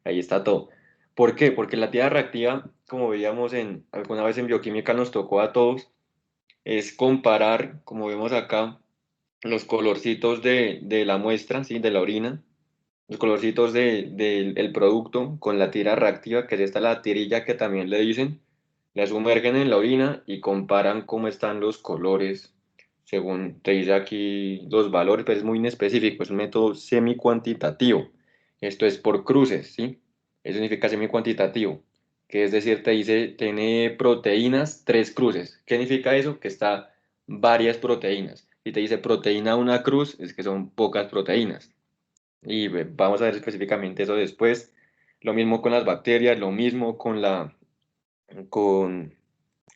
ahí está todo. ¿Por qué? Porque la tira reactiva, como veíamos alguna vez en bioquímica nos tocó a todos, es comparar, como vemos acá, los colorcitos de la muestra, ¿sí? De la orina, los colorcitos del producto con la tira reactiva, que es esta la tirilla que también le dicen, la sumergen en la orina y comparan cómo están los colores, según te dice aquí los valores, pero es muy inespecífico, es un método semi-cuantitativo. Esto es por cruces, ¿sí? Eso significa semi-cuantitativo, que es decir, te dice, tiene proteínas, 3 cruces. ¿Qué significa eso? Que está varias proteínas. Si te dice proteína una cruz, es que son pocas proteínas. Y vamos a ver específicamente eso después. Lo mismo con las bacterias, lo mismo con la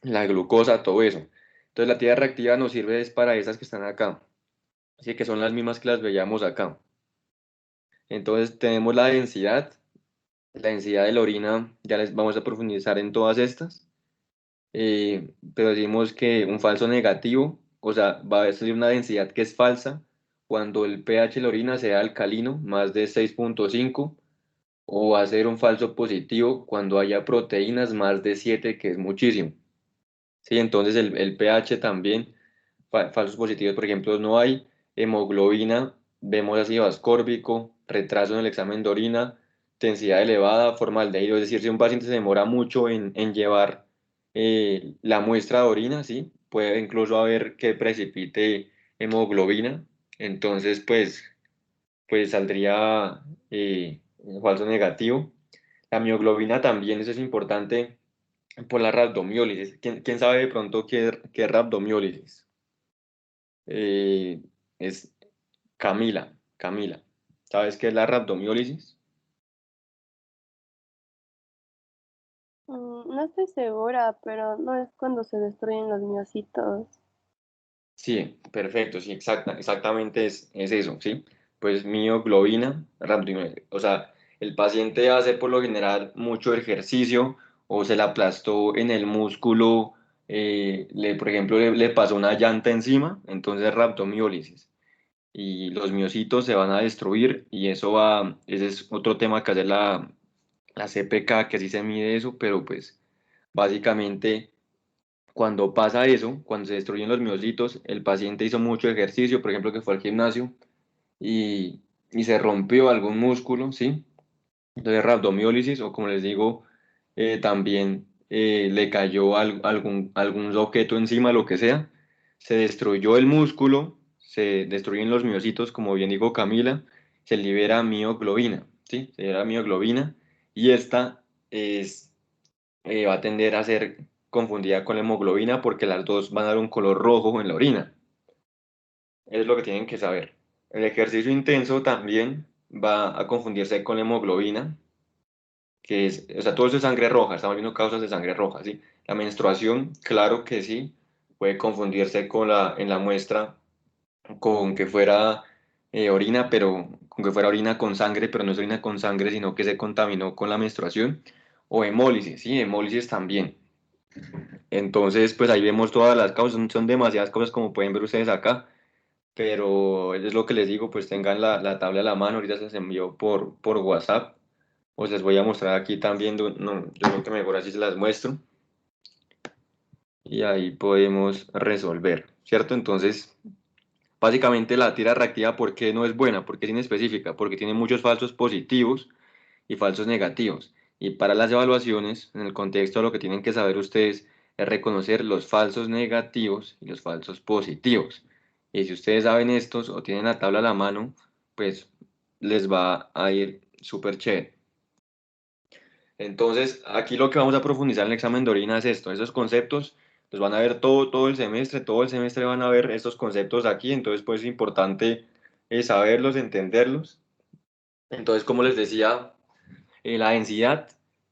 glucosa, todo eso. Entonces la tira reactiva nos sirve es para esas que están acá. Así que son las mismas que las veíamos acá. Entonces tenemos la densidad de la orina, ya les vamos a profundizar en todas estas. Pero decimos que un falso negativo, o sea, va a salir una densidad que es falsa cuando el pH de la orina sea alcalino, más de 6.5, o va a ser un falso positivo cuando haya proteínas más de 7, que es muchísimo. Sí, entonces el pH también, falsos positivos, por ejemplo, no hay hemoglobina, vemos ácido ascórbico, retraso en el examen de orina, densidad elevada, formaldehído, es decir, si un paciente se demora mucho en llevar la muestra de orina, ¿sí? Puede incluso haber que precipite hemoglobina, entonces pues saldría un falso negativo. La mioglobina también, eso es importante por la rhabdomiólisis. ¿Quién sabe de pronto qué es rhabdomiólisis? Eh, es Camila. ¿Sabes qué es la rhabdomiólisis? No estoy segura, pero no es cuando se destruyen los miocitos. Sí, perfecto, sí, exactamente es eso, ¿sí? Pues mioglobina, rhabdomiólisis. O sea, el paciente hace por lo general mucho ejercicio o se la aplastó en el músculo, por ejemplo, le pasó una llanta encima, entonces rhabdomiólisis. Y los miocitos se van a destruir y ese es otro tema que hace la CPK, que así se mide eso, pero pues básicamente cuando pasa eso, cuando se destruyen los miocitos, el paciente hizo mucho ejercicio, por ejemplo, que fue al gimnasio y se rompió algún músculo, ¿sí? Entonces rhabdomiólisis o como les digo, también le cayó algún objeto encima, lo que sea, se destruyó el músculo, se destruyen los miocitos, como bien dijo Camila, se libera mioglobina, ¿sí? Se libera mioglobina y esta va a tender a ser confundida con la hemoglobina porque las dos van a dar un color rojo en la orina. Es lo que tienen que saber. El ejercicio intenso también va a confundirse con la hemoglobina, que es, o sea, todo eso es sangre roja, estamos viendo causas de sangre roja, ¿sí? La menstruación, claro que sí, puede confundirse en la muestra con que fuera orina, pero con que fuera orina con sangre, pero no es orina con sangre, sino que se contaminó con la menstruación, o hemólisis, ¿sí? Hemólisis también. Entonces, pues ahí vemos todas las causas, son demasiadas cosas como pueden ver ustedes acá, pero es lo que les digo, pues tengan la tabla a la mano, ahorita se las envió por WhatsApp. Os les voy a mostrar aquí también, no, yo creo que mejor así se las muestro. Y ahí podemos resolver, ¿cierto? Entonces, básicamente la tira reactiva, ¿por qué no es buena? Porque es inespecífica, porque tiene muchos falsos positivos y falsos negativos. Y para las evaluaciones, en el contexto, lo que tienen que saber ustedes es reconocer los falsos negativos y los falsos positivos. Y si ustedes saben estos o tienen la tabla a la mano, pues les va a ir súper chévere. Entonces, aquí lo que vamos a profundizar en el examen de orina es esto, esos conceptos los van a ver todo el semestre van a ver estos conceptos aquí, entonces pues es importante saberlos, entenderlos. Entonces, como les decía, la densidad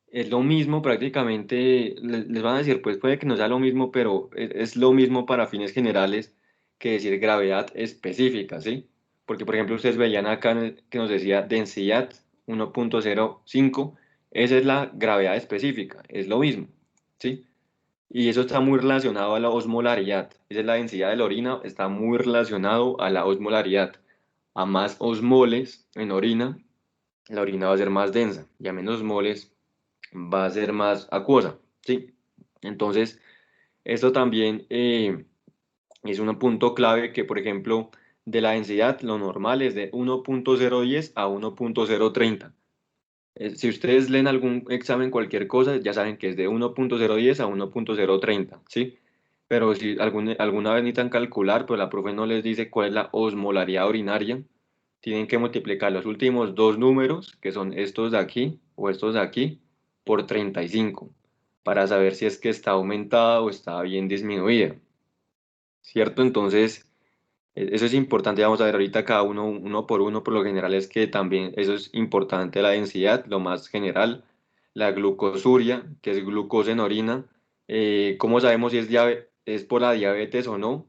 es lo mismo prácticamente, les van a decir, pues puede que no sea lo mismo, pero es lo mismo para fines generales que decir gravedad específica, ¿sí? Porque, por ejemplo, ustedes veían acá que nos decía densidad 1.05, esa es la gravedad específica, es lo mismo, ¿sí? Y eso está muy relacionado a la osmolaridad, esa es la densidad de la orina, está muy relacionado a la osmolaridad. A más osmoles en orina, la orina va a ser más densa y a menos moles va a ser más acuosa, ¿sí? Entonces, esto también es un punto clave que, por ejemplo, de la densidad, lo normal es de 1.010 a 1.030. Si ustedes leen algún examen, cualquier cosa, ya saben que es de 1.010 a 1.030, ¿sí? Pero si alguna vez necesitan calcular, pues la profe no les dice cuál es la osmolaridad urinaria, tienen que multiplicar los últimos dos números, que son estos de aquí o estos de aquí, por 35, para saber si es que está aumentada o está bien disminuida, ¿cierto? Entonces, eso es importante, vamos a ver ahorita cada uno por uno, por lo general es que también eso es importante, la densidad, lo más general, la glucosuria, que es glucosa en orina. ¿Cómo sabemos si es por la diabetes o no?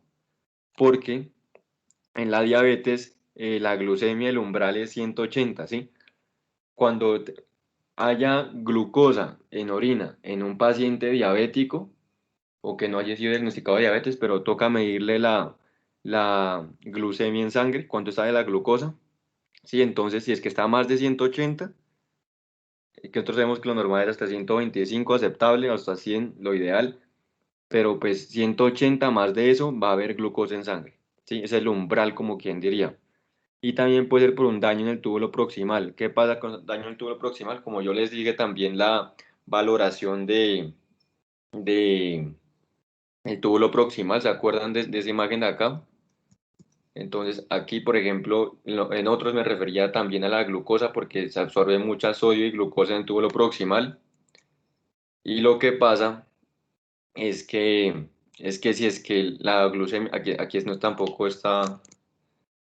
Porque en la diabetes la glucemia, el umbral es 180, ¿sí? Cuando haya glucosa en orina en un paciente diabético o que no haya sido diagnosticado de diabetes, pero toca medirle la glucemia en sangre, cuánto está de la glucosa, ¿sí? Entonces, si es que está más de 180, que nosotros sabemos que lo normal es hasta 125 aceptable, hasta 100 lo ideal, pero pues 180 más de eso va a haber glucosa en sangre, ¿sí? Es el umbral, como quien diría. Y también puede ser por un daño en el túbulo proximal. ¿Qué pasa con daño en el túbulo proximal? Como yo les dije, también la valoración de el túbulo proximal, ¿se acuerdan de esa imagen de acá? Entonces aquí, por ejemplo, en otros me refería también a la glucosa porque se absorbe mucha sodio y glucosa en el túbulo proximal. Y lo que pasa es que si es que la glucemia, aquí no tampoco está,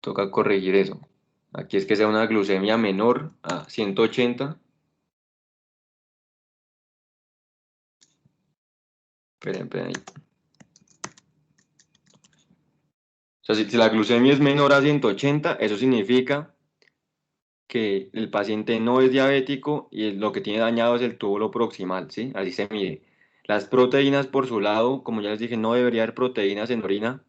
toca corregir eso. Aquí es que sea una glucemia menor a 180. Esperen ahí. O sea, si la glucemia es menor a 180, eso significa que el paciente no es diabético y lo que tiene dañado es el túbulo proximal, ¿sí? Así se mide. Las proteínas, por su lado, como ya les dije, no debería haber proteínas en orina.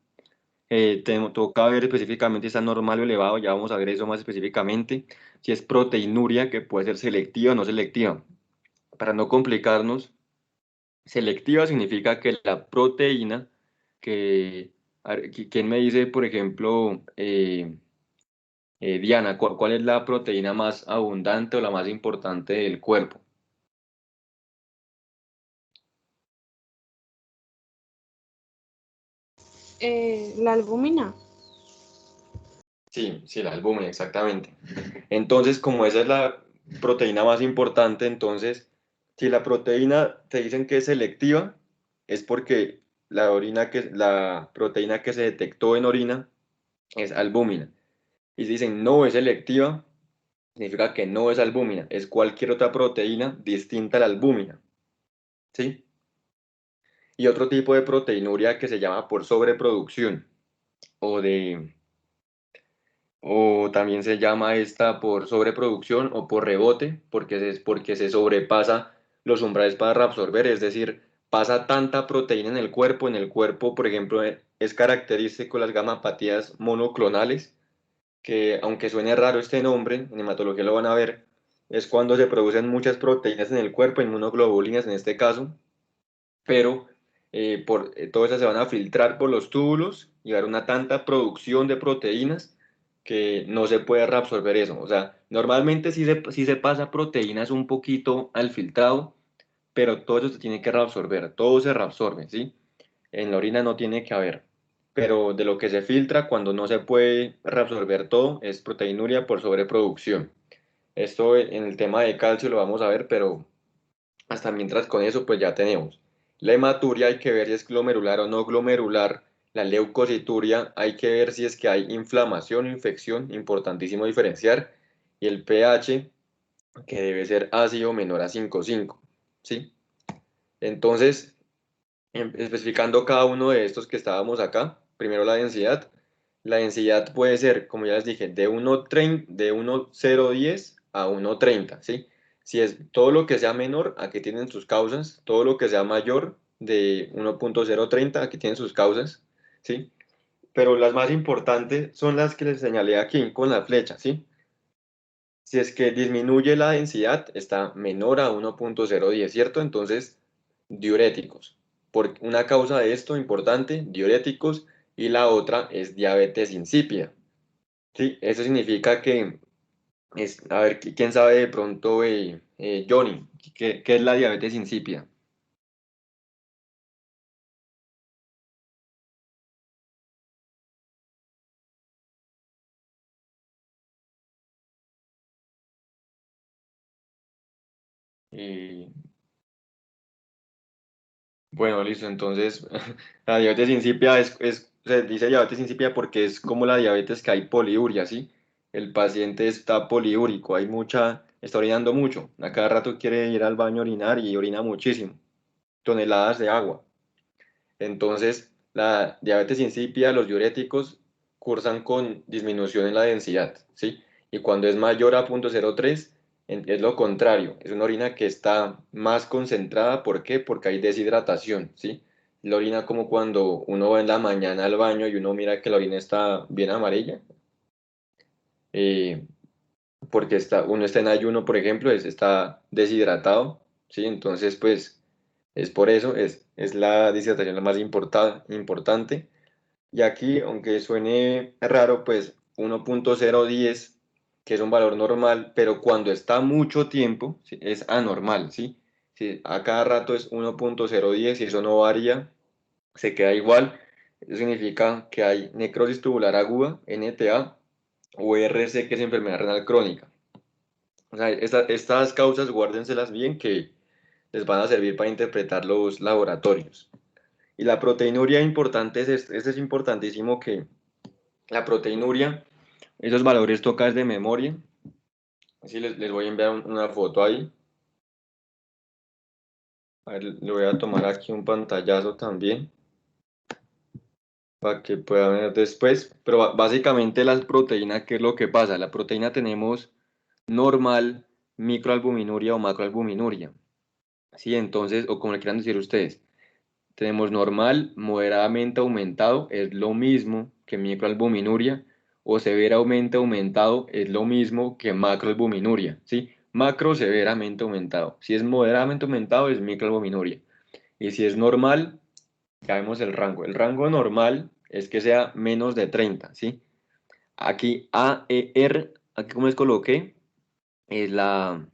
Toca ver específicamente si está normal o elevado, ya vamos a ver eso más específicamente. Si es proteinuria, que puede ser selectiva o no selectiva. Para no complicarnos, selectiva significa que la proteína que... a ver, ¿quién me dice, por ejemplo, Diana, cuál es la proteína más abundante o la más importante del cuerpo? La albúmina. Sí, la albúmina, exactamente. Entonces, como esa es la proteína más importante, entonces, si la proteína te dicen que es selectiva, es porque la proteína que se detectó en orina es albúmina. Y si dicen no es selectiva, significa que no es albúmina, es cualquier otra proteína distinta a la albúmina, ¿sí? Y otro tipo de proteinuria que se llama por sobreproducción o de o también se llama esta por sobreproducción o por rebote, porque se sobrepasa los umbrales para reabsorber, es decir, pasa tanta proteína en el cuerpo, por ejemplo, es característico las gamapatías monoclonales, que aunque suene raro este nombre, en hematología lo van a ver, es cuando se producen muchas proteínas en el cuerpo, inmunoglobulinas en este caso, pero todas esas se van a filtrar por los túbulos y va a haber una tanta producción de proteínas que no se puede reabsorber eso. O sea, normalmente sí se pasa proteínas un poquito al filtrado, pero todo eso se tiene que reabsorber, todo se reabsorbe, ¿sí? En la orina no tiene que haber, pero de lo que se filtra cuando no se puede reabsorber todo es proteinuria por sobreproducción. Esto en el tema de calcio lo vamos a ver, pero hasta mientras con eso pues ya tenemos. La hematuria hay que ver si es glomerular o no glomerular. La leucocituria hay que ver si es que hay inflamación o infección, importantísimo diferenciar. Y el pH que debe ser ácido menor a 5,5, ¿sí? Entonces, especificando cada uno de estos que estábamos acá, primero la densidad. La densidad puede ser, como ya les dije, de 1,010 a 1,30, ¿sí? Si es todo lo que sea menor, aquí tienen sus causas, todo lo que sea mayor de 1,030, aquí tienen sus causas, ¿sí? Pero las más importantes son las que les señalé aquí con la flecha, ¿sí? Si es que disminuye la densidad, está menor a 1,010, ¿cierto? Entonces, diuréticos. Por una causa de esto importante, diuréticos, y la otra es diabetes insípida. Sí, eso significa que a ver, ¿quién sabe de pronto, Johnny, qué es la diabetes insípida? Eh, bueno, listo, entonces la diabetes insípida se dice diabetes insípida porque es como la diabetes que hay poliuria, ¿sí? El paciente está poliúrico, está orinando mucho, a cada rato quiere ir al baño a orinar y orina muchísimo, toneladas de agua. Entonces, la diabetes insípida, los diuréticos cursan con disminución en la densidad, ¿sí? Y cuando es mayor a 0.03, es lo contrario, es una orina que está más concentrada, ¿por qué? Porque hay deshidratación, ¿sí? La orina como cuando uno va en la mañana al baño y uno mira que la orina está bien amarilla, eh, porque uno está en ayuno, por ejemplo, está deshidratado, ¿sí? Entonces, pues, es por eso, es la deshidratación la más importante. Y aquí, aunque suene raro, pues 1.010, que es un valor normal, pero cuando está mucho tiempo, ¿sí? Es anormal, ¿sí? Si a cada rato es 1.010 y eso no varía, se queda igual, eso significa que hay necrosis tubular aguda, NTA, o RC, que es enfermedad renal crónica. O sea, estas causas guárdenselas bien que les van a servir para interpretar los laboratorios. Y la proteinuria importante este es importantísimo que la proteinuria, esos valores tocas de memoria. Así les voy a enviar una foto ahí. A ver, le voy a tomar aquí un pantallazo también para que puedan ver después. Pero básicamente las proteínas, ¿qué es lo que pasa? La proteína tenemos normal, microalbuminuria o macroalbuminuria. Sí, entonces, o como le quieran decir ustedes, tenemos normal, moderadamente aumentado, es lo mismo que microalbuminuria, o severamente aumentado es lo mismo que macroalbuminuria, ¿sí? Macro severamente aumentado. Si es moderadamente aumentado es microalbuminuria. Y si es normal, ya vemos el rango. El rango normal es que sea menos de 30, ¿sí? Aquí AER, aquí como les coloqué, es la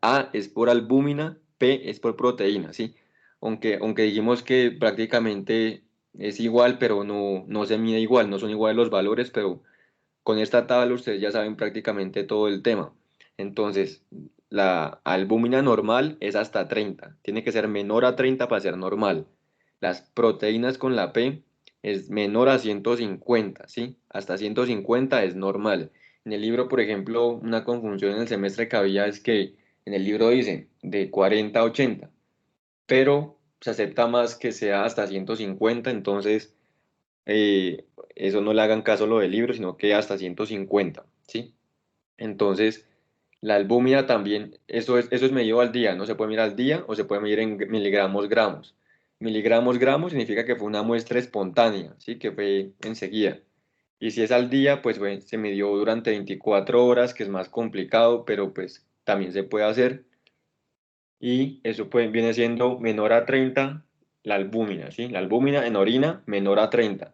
A es por albúmina, P es por proteína, ¿sí? Aunque dijimos que prácticamente es igual, pero no se mide igual, no son iguales los valores, pero con esta tabla ustedes ya saben prácticamente todo el tema. Entonces, la albúmina normal es hasta 30, tiene que ser menor a 30 para ser normal. Las proteínas con la P es menor a 150, ¿sí? Hasta 150 es normal. En el libro, por ejemplo, una confusión en el semestre que había es que en el libro dice de 40 a 80, pero se acepta más que sea hasta 150, entonces eso no le hagan caso a lo del libro, sino que hasta 150, ¿sí? Entonces, la albúmina también, eso es medido al día, no se puede medir al día o se puede medir en miligramos, gramos. Miligramos, gramos significa que fue una muestra espontánea, ¿sí? Que fue enseguida. Y si es al día, pues se midió durante 24 horas, que es más complicado, pero pues también se puede hacer. Y eso viene siendo menor a 30 la albúmina, ¿sí? La albúmina en orina menor a 30.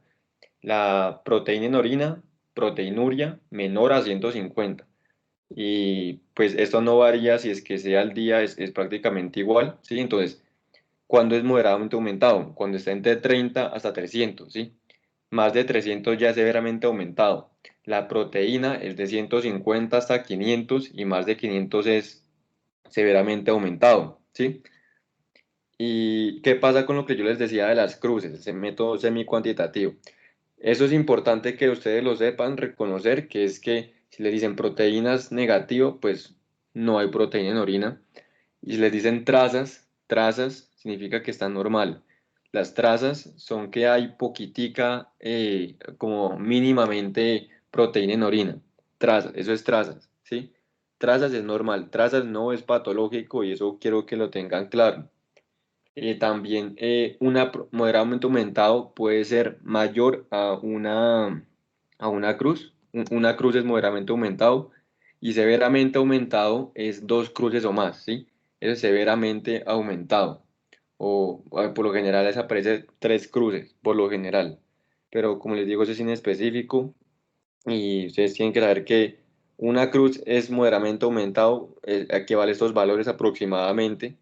La proteína en orina, proteinuria, menor a 150. Y pues esto no varía si es que sea al día, es prácticamente igual, ¿sí? Entonces, ¿cuándo es moderadamente aumentado? Cuando está entre 30 hasta 300, ¿sí? Más de 300 ya es severamente aumentado. La proteína es de 150 hasta 500 y más de 500 es severamente aumentado, ¿sí? ¿Y qué pasa con lo que yo les decía de las cruces, ese método semi-cuantitativo? Eso es importante que ustedes lo sepan, reconocer que es que si les dicen proteínas negativo, pues no hay proteína en orina. Y si les dicen trazas significa que está normal. Las trazas son que hay poquitica, como mínimamente proteína en orina. Trazas, eso es trazas, ¿sí? Trazas es normal, trazas no es patológico y eso quiero que lo tengan claro. También moderadamente aumentado puede ser mayor a una cruz. Una cruz es moderadamente aumentado y severamente aumentado es dos cruces o más, ¿sí? Eso es severamente aumentado. Por lo general les aparece tres cruces, por lo general. Pero como les digo, eso es inespecífico. y ustedes tienen que saber que una cruz es moderadamente aumentado, equivale a estos valores aproximadamente,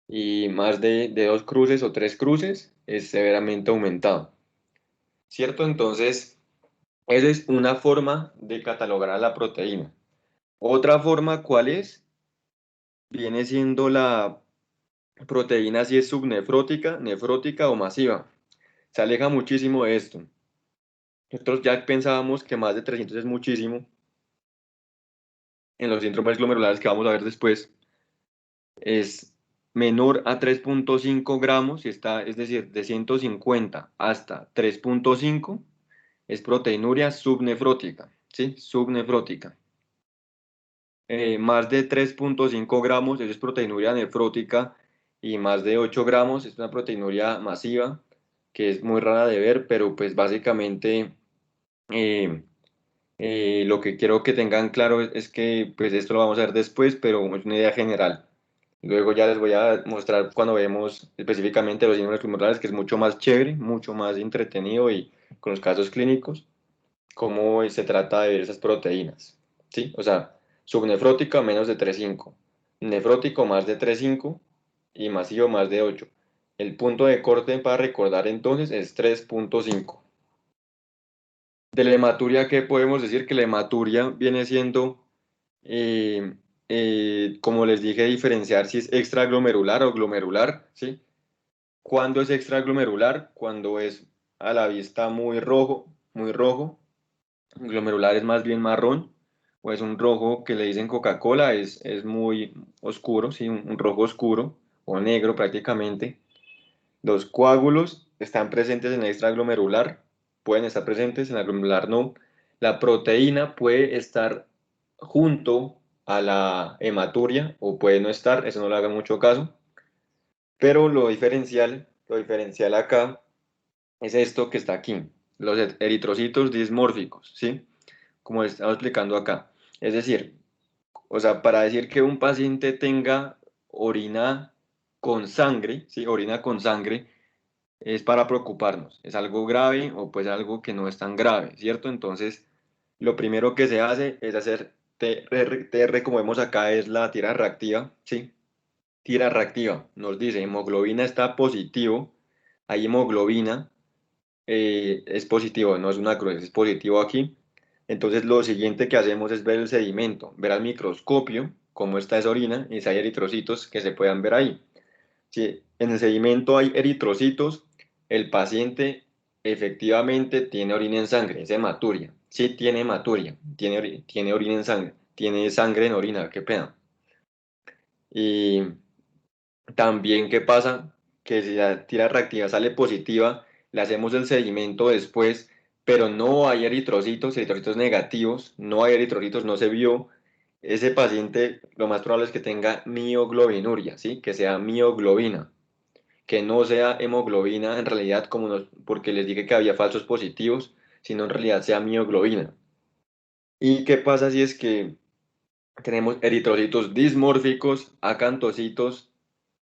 y más de 2 cruces o 3 cruces es severamente aumentado, ¿cierto? Entonces, esa es una forma de catalogar a la proteína. Otra forma, ¿cuál es? Viene siendo la proteína si es subnefrótica, nefrótica o masiva. Se aleja muchísimo de esto. Nosotros ya pensábamos que más de 300 es muchísimo. En los síndromes glomerulares que vamos a ver después, es menor a 3.5 gramos, es decir, de 150 hasta 3.5, es proteinuria subnefrótica, ¿sí? Subnefrótica. Más de 3.5 gramos, eso es proteinuria nefrótica, y más de 8 gramos es una proteinuria masiva, que es muy rara de ver, pero pues básicamente eh, lo que quiero que tengan claro es que pues esto lo vamos a ver después, pero es una idea general. Luego ya les voy a mostrar cuando vemos específicamente los síndromes glomerulares, que es mucho más chévere, mucho más entretenido y con los casos clínicos, cómo se trata de ver esas proteínas, ¿sí? O sea, subnefrótica menos de 3.5, nefrótico más de 3.5 y masivo más de 8. El punto de corte para recordar entonces es 3.5. De la hematuria, ¿qué podemos decir? Que la hematuria viene siendo, como les dije, diferenciar si es extraglomerular o glomerular, ¿sí? ¿Cuándo es extraglomerular? Cuando es a la vista muy rojo, muy rojo. Glomerular es más bien marrón, o es un rojo que le dicen Coca-Cola, es muy oscuro, ¿sí? Un rojo oscuro o negro prácticamente. Los coágulos están presentes en el extraglomerular, pueden estar presentes, en la glomerular no. La proteína puede estar junto a la hematuria o puede no estar, eso no le haga mucho caso. Pero lo diferencial acá es esto que está aquí, los eritrocitos dismórficos, ¿sí? Como estamos explicando acá. Es decir, o sea, para decir que un paciente tenga orina con sangre, ¿sí? Orina con sangre, es para preocuparnos. ¿Es algo grave o pues algo que no es tan grave, cierto? Entonces, lo primero que se hace es hacer TR, como vemos acá, es la tira reactiva, ¿sí? Tira reactiva, nos dice, hemoglobina está positivo, hay hemoglobina, es positivo, no es una cruz, es positivo aquí. Entonces, lo siguiente que hacemos es ver el sedimento, ver al microscopio cómo está esa orina y si hay eritrocitos que se puedan ver ahí. Si en el sedimento hay eritrocitos, el paciente efectivamente tiene orina en sangre, es hematuria. Sí tiene hematuria, tiene orina en sangre, tiene sangre en orina, qué pena. Y también, ¿qué pasa? Que si la tira reactiva sale positiva, le hacemos el seguimiento después, pero no hay eritrocitos negativos, no hay eritrocitos, no se vio. Ese paciente lo más probable es que tenga mioglobinuria, ¿sí? Que sea mioglobina, que no sea hemoglobina en realidad, porque les dije que había falsos positivos, sino en realidad sea mioglobina. ¿Y qué pasa si es que tenemos eritrocitos dismórficos, acantocitos,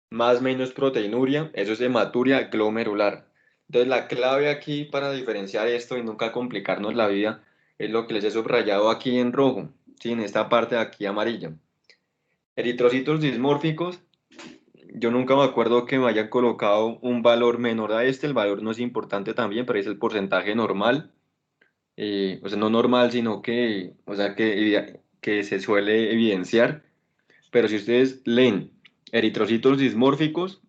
más menos proteinuria? Eso es hematuria glomerular. Entonces la clave aquí para diferenciar esto y nunca complicarnos la vida es lo que les he subrayado aquí en rojo, ¿sí? En esta parte de aquí amarilla. Eritrocitos dismórficos, yo nunca me acuerdo que me hayan colocado un valor menor a este, el valor no es importante también, pero es el porcentaje normal, o sea, no normal, sino que, o sea, que se suele evidenciar. Pero si ustedes leen eritrocitos dismórficos,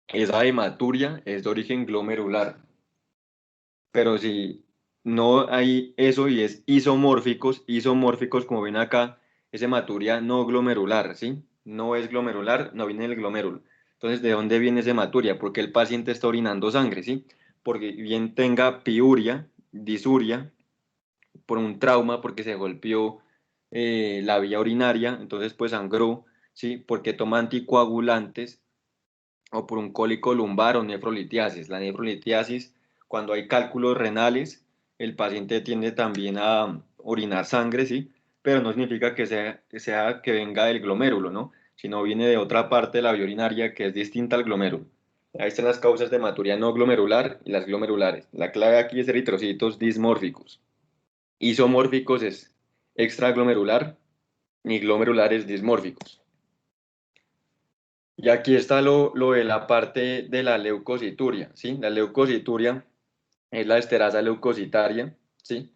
esa hematuria es de origen glomerular. Pero si no hay eso y es isomórficos como ven acá, es hematuria no glomerular, ¿sí? No es glomerular, no viene del glomérulo. Entonces, ¿de dónde viene esa hematuria? Porque el paciente está orinando sangre, ¿sí? Porque bien tenga piuria, disuria, por un trauma, porque se golpeó la vía urinaria, entonces pues sangró, ¿sí? Porque toma anticoagulantes, o por un cólico lumbar o nefrolitiasis. La nefrolitiasis, cuando hay cálculos renales, el paciente tiende también a orinar sangre, ¿sí? Pero no significa que venga del glomérulo, ¿no? Sino viene de otra parte de la vía urinaria que es distinta al glomérulo. Ahí están las causas de hematuria no glomerular y las glomerulares. La clave aquí es eritrocitos dismórficos. isomórficos es extraglomerular y glomerulares dismórficos. Y aquí está lo de la parte de la leucocituria, ¿sí? La leucocituria es la esterasa leucocitaria, ¿sí?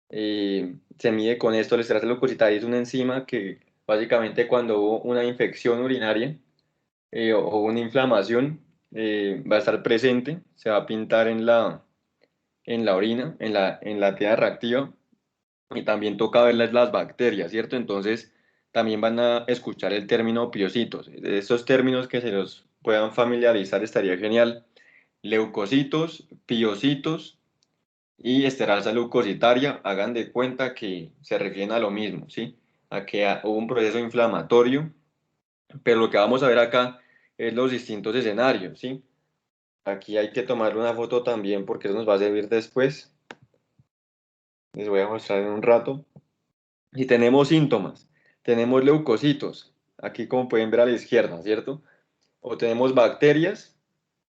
Se mide con esto. La esterasa leucocitaria es una enzima que básicamente cuando hubo una infección urinaria o una inflamación va a estar presente, se va a pintar en la orina, en la tía reactiva, y también toca ver las bacterias, ¿cierto? Entonces también van a escuchar el término piocitos. Estos términos que se los puedan familiarizar estaría genial. Leucocitos, piocitos y esterasa leucocitaria, hagan de cuenta que se refieren a lo mismo, ¿sí? A que hubo un proceso inflamatorio, pero lo que vamos a ver acá es los distintos escenarios, ¿sí? Aquí hay que tomarle una foto también porque eso nos va a servir después. Les voy a mostrar en un rato. Y tenemos síntomas. Tenemos leucocitos, aquí como pueden ver a la izquierda, ¿cierto? O tenemos bacterias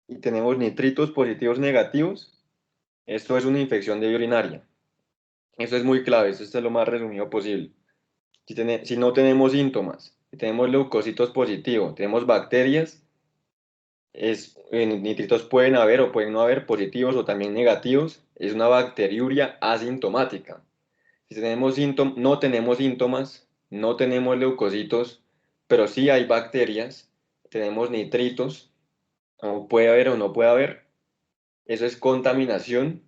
y tenemos nitritos positivos negativos. Esto es una infección de vía urinaria. Eso es muy clave, esto es lo más resumido posible. Si no tenemos síntomas, si tenemos leucocitos positivos, tenemos bacterias, nitritos pueden haber o pueden no haber positivos o también negativos, es una bacteriuria asintomática. Si tenemos no tenemos síntomas, no tenemos leucocitos, pero sí hay bacterias, tenemos nitritos, o puede haber o no puede haber, eso es contaminación,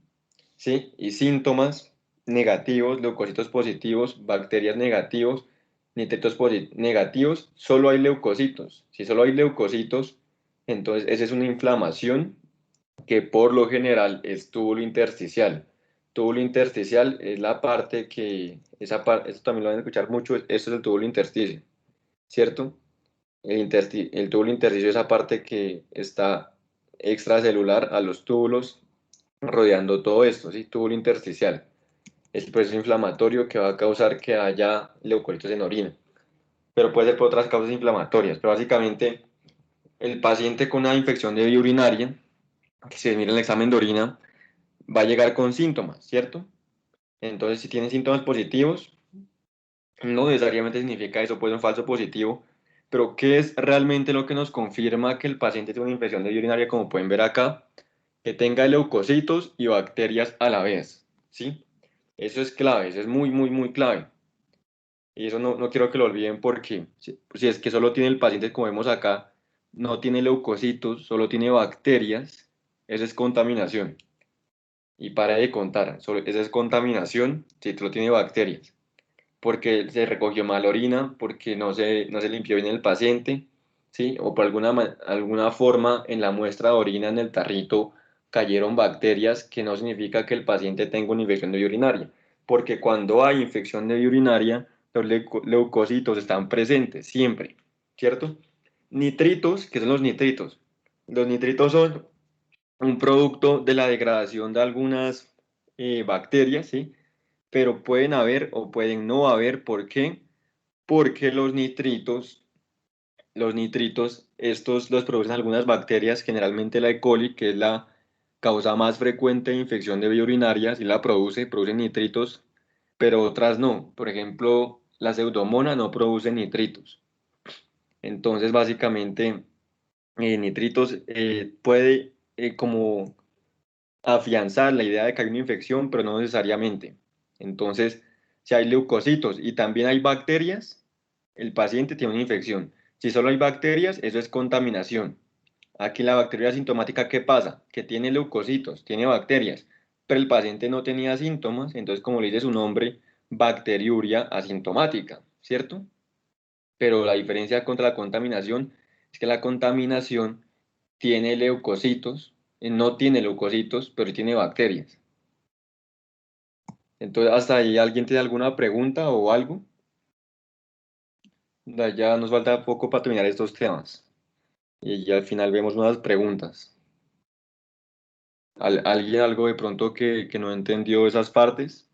¿sí? Y síntomas negativos, leucocitos positivos, bacterias negativos, nitritos negativos, solo hay leucocitos. Si solo hay leucocitos, entonces esa es una inflamación que por lo general es túbulo intersticial. Túbulo intersticial es la parte que, esto también lo van a escuchar mucho, esto es el túbulo intersticio, ¿cierto? El túbulo intersticio es esa parte que está extracelular a los túbulos rodeando todo esto, ¿sí? Túbulo intersticial. Es el proceso inflamatorio que va a causar que haya leucocitos en orina, pero puede ser por otras causas inflamatorias, pero básicamente el paciente con una infección de vía urinaria, que se mira en el examen de orina, va a llegar con síntomas, ¿cierto? Entonces, si tiene síntomas positivos, no necesariamente significa eso, puede ser un falso positivo, pero ¿qué es realmente lo que nos confirma que el paciente tiene una infección de vía urinaria, como pueden ver acá? Que tenga leucocitos y bacterias a la vez, ¿sí? Eso es clave, eso es muy, muy, muy clave. Y eso no quiero que lo olviden porque si es que solo tiene el paciente, como vemos acá, no tiene leucocitos, solo tiene bacterias, eso es contaminación. Y para de contar, esa es contaminación si solo tiene bacterias, porque se recogió mal orina, porque no se limpió bien el paciente, ¿sí? O por alguna forma en la muestra de orina en el tarrito cayeron bacterias, que no significa que el paciente tenga una infección de vía urinaria, porque cuando hay infección de vía urinaria, los leucocitos están presentes siempre, ¿cierto? Nitritos, ¿qué son los nitritos? Los nitritos son un producto de la degradación de algunas bacterias, ¿sí? Pero pueden haber o pueden no haber. ¿Por qué? Porque los nitritos, estos los producen algunas bacterias, generalmente la E. coli, que es la causa más frecuente de infección de vía urinaria, sí la produce nitritos, pero otras no. Por ejemplo, la pseudomonas no produce nitritos. Entonces, básicamente, nitritos puede como afianzar la idea de que hay una infección, pero no necesariamente. Entonces, si hay leucocitos y también hay bacterias, el paciente tiene una infección. Si solo hay bacterias, eso es contaminación. Aquí la bacteria asintomática, ¿qué pasa? Que tiene leucocitos, tiene bacterias, pero el paciente no tenía síntomas, entonces, como le dice su nombre, bacteriuria asintomática, ¿cierto? Pero la diferencia contra la contaminación es que la contaminación tiene leucocitos, no tiene leucocitos, pero tiene bacterias. Entonces, ¿hasta ahí alguien tiene alguna pregunta o algo? Ya nos falta poco para terminar estos temas. Y ya al final vemos unas preguntas. ¿Alguien algo de pronto que no entendió esas partes?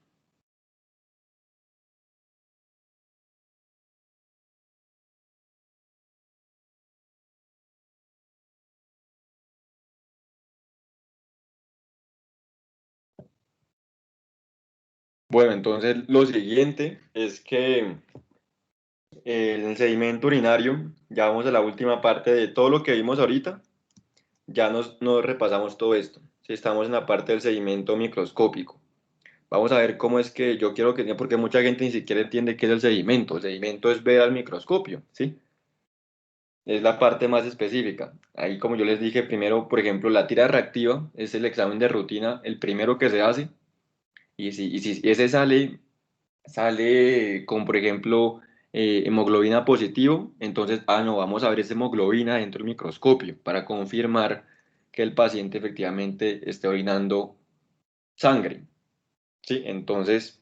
Bueno, entonces lo siguiente es que en el sedimento urinario, ya vamos a la última parte de todo lo que vimos ahorita, ya nos repasamos todo esto. Si estamos en la parte del sedimento microscópico. Vamos a ver cómo es que yo quiero que, porque mucha gente ni siquiera entiende qué es el sedimento. El sedimento es ver al microscopio, ¿sí? Es la parte más específica. Ahí, como yo les dije, primero, por ejemplo, la tira reactiva es el examen de rutina, el primero que se hace. Y si ese sale con, por ejemplo, hemoglobina positivo, entonces, no, vamos a ver esa hemoglobina dentro del microscopio para confirmar que el paciente efectivamente esté orinando sangre, ¿sí? Entonces,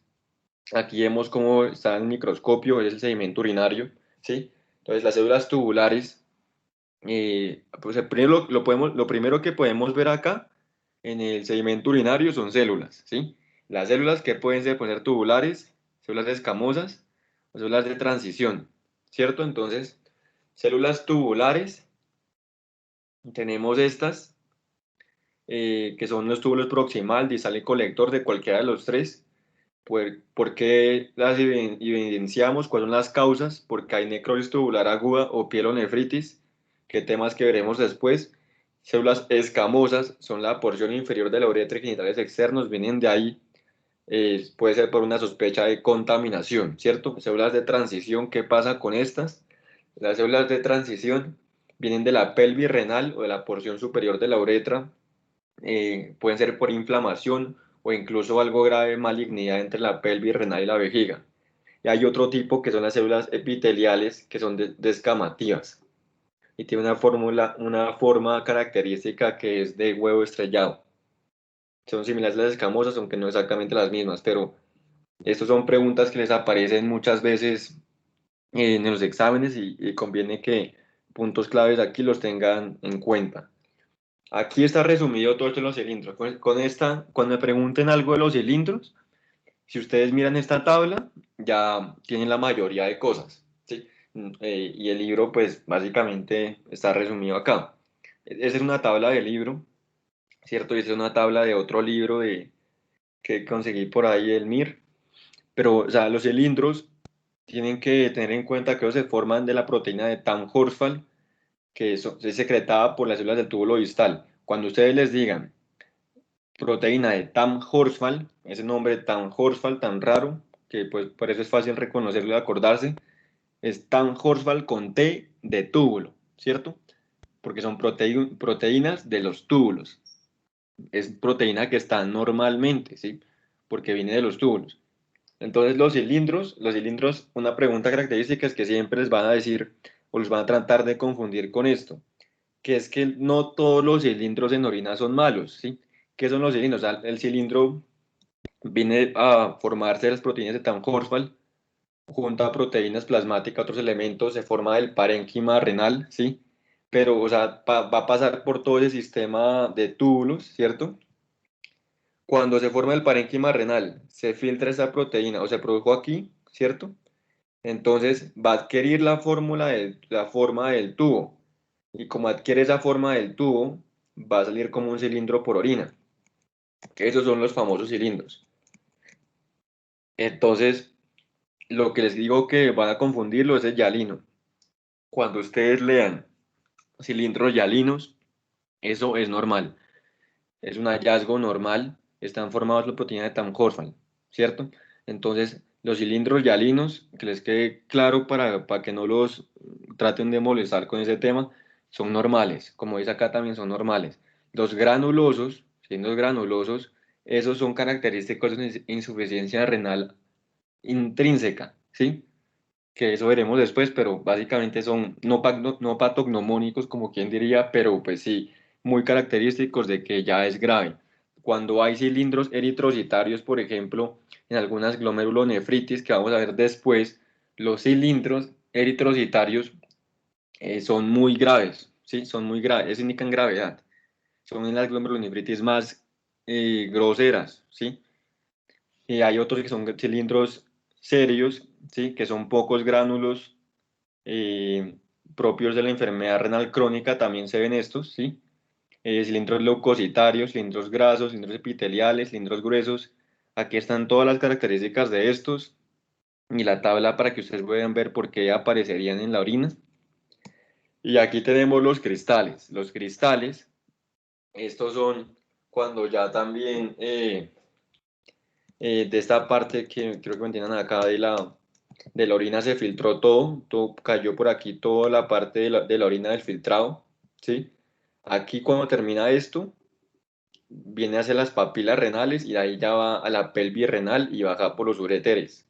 aquí vemos cómo está el microscopio, es el sedimento urinario, ¿sí? Entonces, las células tubulares, pues lo primero que podemos ver acá en el sedimento urinario son células, ¿sí? Las células que pueden ser, tubulares, células escamosas o células de transición, ¿cierto? Entonces, células tubulares, tenemos estas, que son los túbulos proximal, distal y colector de cualquiera de los tres. ¿Por qué las evidenciamos? ¿Cuáles son las causas? Porque hay necrosis tubular aguda o pielonefritis, que temas que veremos después. Células escamosas son la porción inferior de la uretra y genitales externos, vienen de ahí, puede ser por una sospecha de contaminación, ¿cierto? Células de transición, ¿qué pasa con estas? Las células de transición vienen de la pelvis renal o de la porción superior de la uretra, pueden ser por inflamación o incluso algo grave, malignidad entre la pelvis renal y la vejiga. Y hay otro tipo que son las células epiteliales, que son descamativas y tiene una forma característica que es de huevo estrellado. Son similares a las escamosas, aunque no exactamente las mismas, pero estas son preguntas que les aparecen muchas veces en los exámenes y conviene que puntos claves aquí los tengan en cuenta. Aquí está resumido todo esto de los cilindros. Cuando me pregunten algo de los cilindros, si ustedes miran esta tabla, ya tienen la mayoría de cosas, ¿sí? Y el libro, pues, básicamente está resumido acá. Esa es una tabla del libro, ¿cierto? Y esa es una tabla de otro libro que conseguí por ahí, el MIR. Pero, o sea, los cilindros tienen que tener en cuenta que ellos se forman de la proteína de Tamm-Horsfall, que es secretada por las células del túbulo distal. Cuando ustedes les digan proteína de Tamm-Horsfall, ese nombre Tamm-Horsfall tan raro, que pues por eso es fácil reconocerlo y acordarse, es Tamm-Horsfall con T de túbulo, ¿cierto? Porque son proteínas de los túbulos. Es proteína que está normalmente, ¿sí? Porque viene de los túbulos. Entonces los cilindros, una pregunta característica es que siempre les van a decir o los van a tratar de confundir con esto, que es que no todos los cilindros en orina son malos, ¿sí? ¿Qué son los cilindros? O sea, el cilindro viene a formarse de las proteínas de Tamm-Horsfall junto a proteínas plasmáticas, otros elementos, se forma el parénquima renal, ¿sí? Pero, o sea, va a pasar por todo ese sistema de túbulos, ¿cierto? Cuando se forma el parénquima renal, se filtra esa proteína o se produjo aquí, ¿cierto? Entonces va a adquirir la forma del tubo. Y como adquiere esa forma del tubo, va a salir como un cilindro por orina. Esos son los famosos cilindros. Entonces, lo que les digo que van a confundirlo es el hialino. Cuando ustedes lean cilindros hialinos, eso es normal. Es un hallazgo normal. Están formados por proteína de Tamm-Horsfall, ¿cierto? Entonces, los cilindros hialinos, que les quede claro para que no los traten de molestar con ese tema, son normales. Como dice acá, también son normales. Los granulosos, cilindros granulosos, esos son característicos de insuficiencia renal intrínseca, ¿sí? Que eso veremos después, pero básicamente son no patognomónicos, como quien diría, pero pues sí, muy característicos de que ya es grave. Cuando hay cilindros eritrocitarios, por ejemplo, en algunas glomerulonefritis, que vamos a ver después, los cilindros eritrocitarios son muy graves, ¿sí? Son muy graves, eso indican gravedad. Son en las glomerulonefritis más groseras, ¿sí? Y hay otros que son cilindros serios, ¿sí? Que son pocos gránulos propios de la enfermedad renal crónica, también se ven estos, ¿sí? Cilindros leucocitarios, cilindros grasos, cilindros epiteliales, cilindros gruesos, Aquí están todas las características de estos y la tabla para que ustedes puedan ver por qué aparecerían en la orina. Y aquí tenemos los cristales. Los cristales, estos son cuando ya también de esta parte que creo que me tienen acá de la orina se filtró todo cayó por aquí toda la parte de la orina del filtrado, ¿sí? Aquí cuando termina esto, viene hacia las papilas renales y de ahí ya va a la pelvis renal y baja por los uréteres.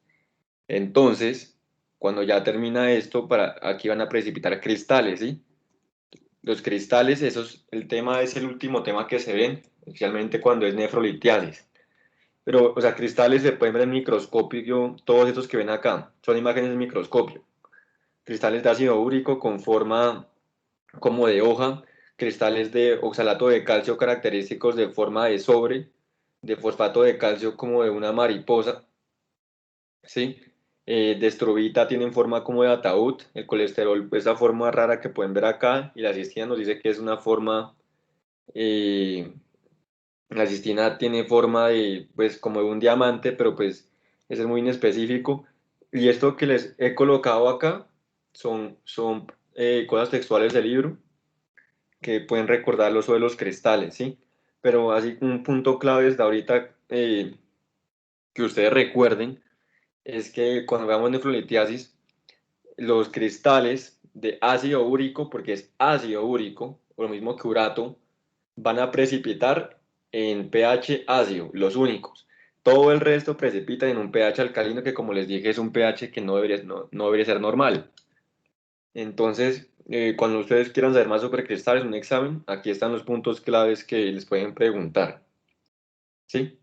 Entonces, cuando ya termina esto, aquí van a precipitar cristales, ¿sí? Los cristales, el tema es el último tema que se ven, especialmente cuando es nefrolitiasis. Pero, o sea, cristales se pueden ver en microscopio, todos estos que ven acá, son imágenes de microscopio. Cristales de ácido úrico con forma como de hoja, cristales de oxalato de calcio característicos de forma de sobre, de fosfato de calcio como de una mariposa, ¿sí? De estrobita tienen forma como de ataúd, el colesterol, esa forma rara que pueden ver acá, y la cistina nos dice que es una forma, la cistina tiene forma de, pues, como de un diamante, pero pues ese es muy inespecífico. Y esto que les he colocado acá son cosas textuales del libro que pueden recordar los de los cristales, ¿sí? Pero así un punto clave desde ahorita que ustedes recuerden es que cuando veamos nefrolitiasis, los cristales de ácido úrico, porque es ácido úrico, o lo mismo que urato, van a precipitar en pH ácido, los únicos. Todo el resto precipita en un pH alcalino que, como les dije, es un pH que no debería ser normal. Entonces, cuando ustedes quieran saber más sobre cristales, un examen, aquí están los puntos claves que les pueden preguntar. ¿Sí?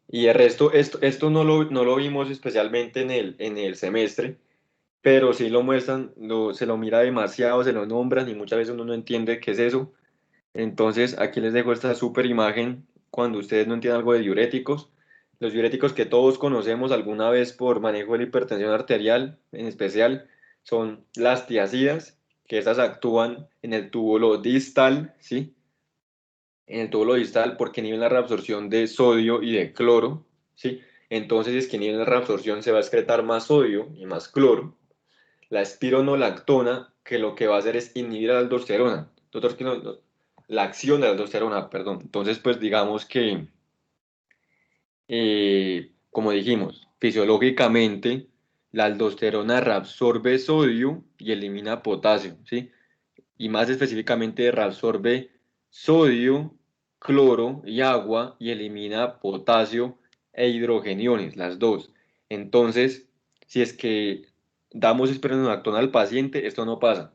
Y el resto, esto no lo vimos especialmente en el semestre, pero sí lo muestran, se lo mira demasiado, se lo nombran y muchas veces uno no entiende qué es eso. Entonces, aquí les dejo esta súper imagen cuando ustedes no entienden algo de diuréticos. Los diuréticos que todos conocemos alguna vez por manejo de la hipertensión arterial, en especial, son las tiazidas, que estas actúan en el túbulo distal, ¿sí? En el túbulo distal porque inhiben la reabsorción de sodio y de cloro, ¿sí? Entonces, si es que inhiben la reabsorción, se va a excretar más sodio y más cloro. La espironolactona, que lo que va a hacer es inhibir la aldosterona. La acción de la aldosterona, perdón. Entonces, pues digamos que, como dijimos, fisiológicamente, la aldosterona reabsorbe sodio y elimina potasio, ¿sí? Y más específicamente reabsorbe sodio, cloro y agua y elimina potasio e hidrogeniones, las dos. Entonces, si es que damos espironolactona al paciente, esto no pasa.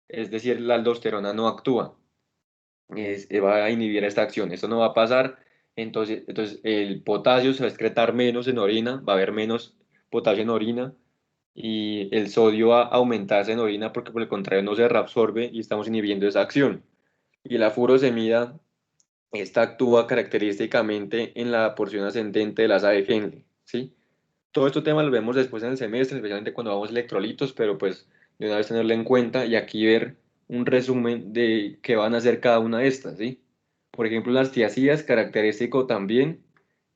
Es decir, la aldosterona no actúa. Va a inhibir esta acción. Esto no va a pasar. Entonces el potasio se va a excretar menos en orina, va a haber menos potasio en orina y el sodio va a aumentarse en orina porque por el contrario no se reabsorbe y estamos inhibiendo esa acción. Y la furosemida, esta actúa característicamente en la porción ascendente de la asa de Henle, ¿sí? Todo este tema lo vemos después en el semestre, especialmente cuando vamos a electrolitos, pero pues de una vez tenerlo en cuenta y aquí ver un resumen de qué van a hacer cada una de estas, ¿sí? Por ejemplo, las tiazidas, característico también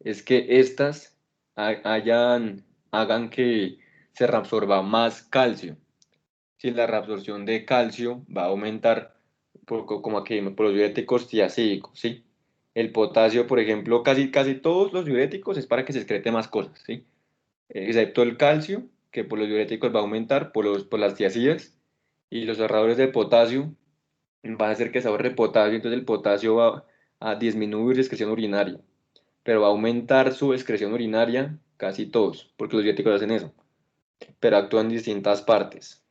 es que estas hagan que se reabsorba más calcio. Si la reabsorción de calcio va a aumentar como aquí, por los diuréticos tiazídicos, ¿sí? El potasio, por ejemplo, casi todos los diuréticos es para que se excrete más cosas, ¿sí? Excepto el calcio, que por los diuréticos va a aumentar por las tiazidas, y los ahorradores de potasio van a hacer que se ahorre potasio, entonces el potasio va a disminuir su excreción urinaria, pero va a aumentar su excreción urinaria casi todos, porque los diuréticos hacen eso, pero actúan en distintas partes.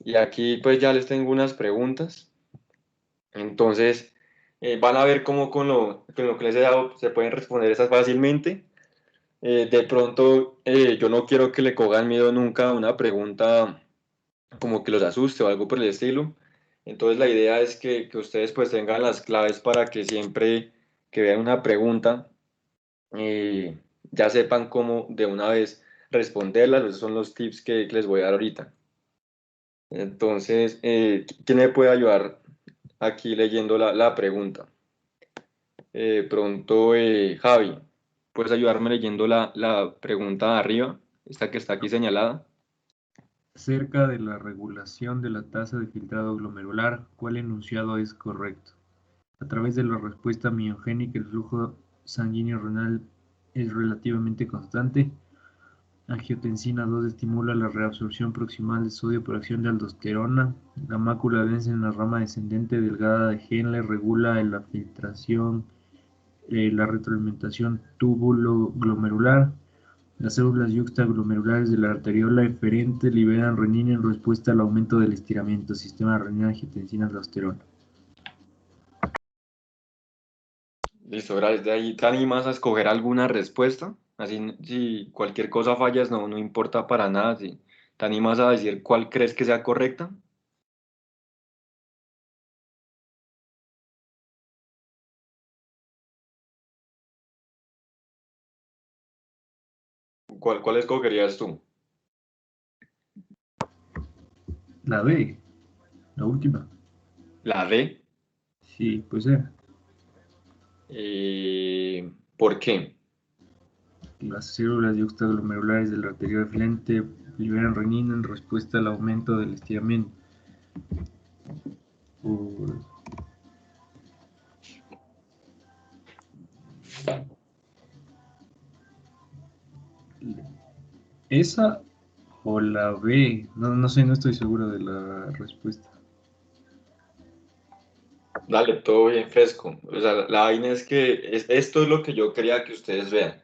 Y aquí pues ya les tengo unas preguntas, entonces van a ver cómo con lo que les he dado se pueden responder esas fácilmente. De pronto, yo no quiero que le cojan miedo nunca a una pregunta como que los asuste o algo por el estilo. Entonces la idea es que ustedes pues tengan las claves para que siempre que vean una pregunta ya sepan cómo de una vez responderlas. Esos son los tips que les voy a dar ahorita. Entonces, ¿quién me puede ayudar aquí leyendo la pregunta? Pronto, Javi, ¿puedes ayudarme leyendo la pregunta de arriba? Esta que está aquí señalada. Acerca de la regulación de la tasa de filtrado glomerular, ¿cuál enunciado es correcto? A través de la respuesta miogénica, el flujo sanguíneo renal es relativamente constante. Angiotensina 2 estimula la reabsorción proximal de sodio por acción de aldosterona. La mácula densa en la rama descendente delgada de Henle regula la filtración, la retroalimentación túbulo-glomerular. Las células yuxtaglomerulares de la arteriola eferente liberan renina en respuesta al aumento del estiramiento. Sistema renina-angiotensina-aldosterona. Listo, gracias. ¿De ahí te animas a escoger alguna respuesta? Así, si cualquier cosa fallas, no importa para nada. Si te animas a decir cuál crees que sea correcta. ¿Cuál escogerías tú? La B, la última. La D. Sí, pues sea. ¿Por qué? Las células yuxtaglomerulares de la arteriola eferente liberan renina en respuesta al aumento del estiramiento. ¿Esa o la B? No sé, no estoy seguro de la respuesta. Dale, todo bien fresco. O sea, la vaina es que esto es lo que yo quería que ustedes vean.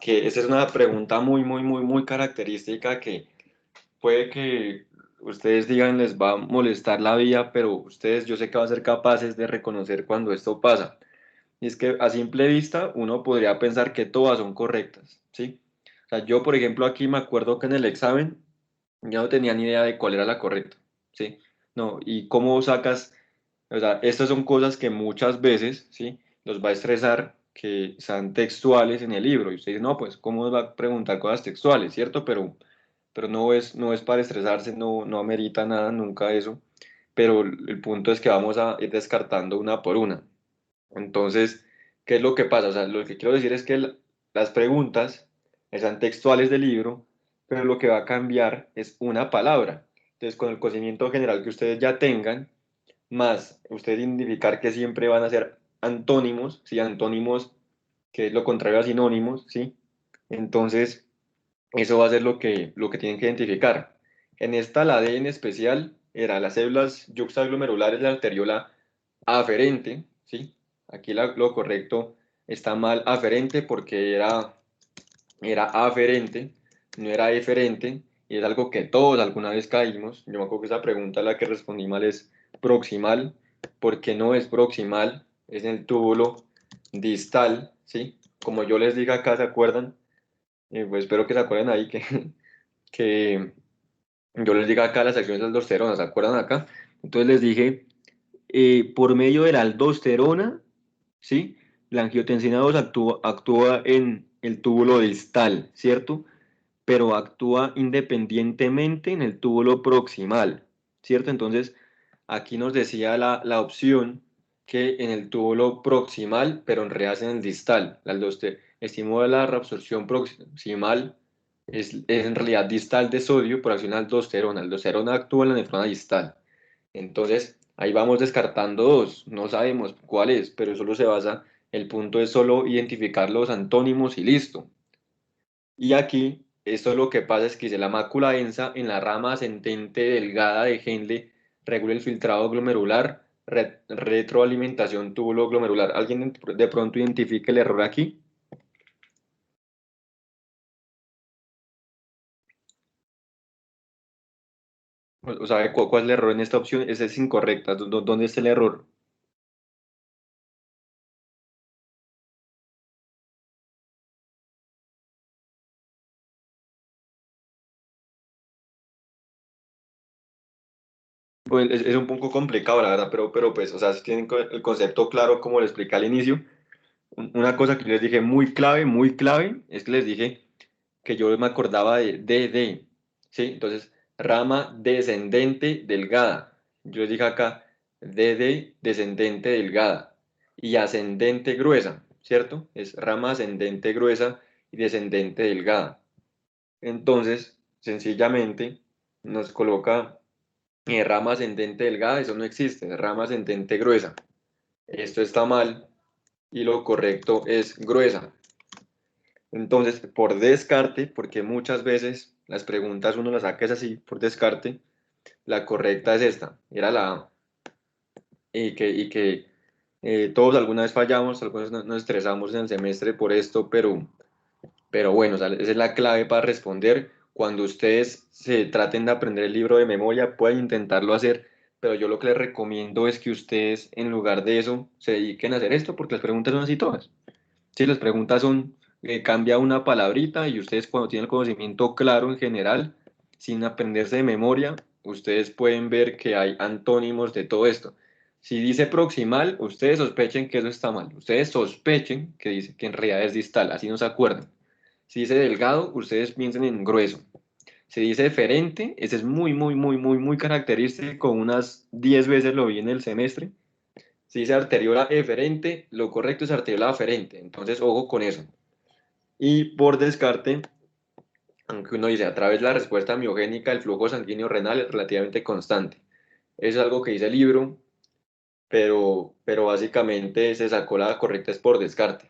Que esa es una pregunta muy característica que puede que ustedes digan les va a molestar la vida, pero ustedes yo sé que van a ser capaces de reconocer cuando esto pasa. Y es que a simple vista uno podría pensar que todas son correctas, ¿sí? O sea, yo por ejemplo aquí me acuerdo que en el examen ya no tenía ni idea de cuál era la correcta, ¿sí? No, y cómo sacas, o sea, estas son cosas que muchas veces, ¿sí? Los va a estresar que sean textuales en el libro. Y usted dice, no, pues, ¿cómo va a preguntar cosas textuales, cierto? Pero no es para estresarse, no amerita nada, nunca eso. Pero el punto es que vamos a ir descartando una por una. Entonces, ¿qué es lo que pasa? O sea, lo que quiero decir es que las preguntas están textuales del libro, pero lo que va a cambiar es una palabra. Entonces, con el conocimiento general que ustedes ya tengan, más ustedes identificar que siempre van a ser antónimos, ¿sí? Antónimos, que es lo contrario a sinónimos, ¿sí? Entonces, eso va a ser lo que tienen que identificar. En esta, la D en especial, era las células yuxtaglomerulares de la arteriola aferente, ¿sí? Aquí lo correcto está mal aferente porque era aferente, no era eferente, y es algo que todos alguna vez caímos. Yo me acuerdo que esa pregunta la que respondí mal es proximal, porque no es proximal, es en el túbulo distal, ¿sí? Como yo les diga acá, ¿se acuerdan? Pues espero que se acuerden ahí que yo les diga acá las acciones de aldosterona, ¿se acuerdan acá? Entonces les dije, por medio de la aldosterona, ¿sí? La angiotensina 2 actúa en el túbulo distal, ¿cierto? Pero actúa independientemente en el túbulo proximal, ¿cierto? Entonces, aquí nos decía la opción que en el túbulo proximal, pero en realidad es en el distal. La estimula la reabsorción proximal, es en realidad distal de sodio por acción de aldosterona. La aldosterona actúa en la nefrona distal. Entonces, ahí vamos descartando dos, no sabemos cuál es, pero solo se basa, el punto es solo identificar los antónimos y listo. Y aquí, esto lo que pasa es que dice la mácula densa en la rama ascendente delgada de Henle regula el filtrado glomerular, retroalimentación túbulo glomerular. ¿Alguien de pronto identifique el error aquí? O sabe cuál es el error en esta opción, esa es incorrecta. ¿Dónde está el error? Pues es un poco complicado, la verdad, pero pues, o sea, si tienen el concepto claro como lo expliqué al inicio. Una cosa que les dije muy clave, es que les dije que yo me acordaba de DD, ¿sí? Entonces, rama descendente delgada. Yo les dije acá, DD descendente delgada. y ascendente gruesa, ¿cierto? Es rama ascendente gruesa y descendente delgada. Entonces, sencillamente nos coloca rama ascendente delgada, eso no existe, rama ascendente gruesa. Esto está mal y lo correcto es gruesa. Entonces, por descarte, porque muchas veces las preguntas uno las saca es así, por descarte, la correcta es esta, era la A. Y que todos alguna vez fallamos, algunos nos estresamos en el semestre por esto, pero bueno, o sea, esa es la clave para responder. Cuando ustedes se traten de aprender el libro de memoria, pueden intentarlo hacer, pero yo lo que les recomiendo es que ustedes, en lugar de eso, se dediquen a hacer esto, porque las preguntas son así todas. Sí, las preguntas son, cambia una palabrita y ustedes cuando tienen el conocimiento claro en general, sin aprenderse de memoria, ustedes pueden ver que hay antónimos de todo esto. Si dice proximal, ustedes sospechen que eso está mal. Ustedes sospechen que dice que en realidad es distal, así no se acuerdan. Si dice delgado, ustedes piensen en grueso. Si dice deferente, ese es muy, muy, muy, muy, muy característico. Unas 10 veces lo vi en el semestre. Si dice arteriola eferente, lo correcto es arteriola aferente. Entonces, ojo con eso. Y por descarte, aunque uno dice a través de la respuesta miogénica, el flujo sanguíneo renal es relativamente constante. Eso es algo que dice el libro, pero básicamente se sacó la correcta es por descarte.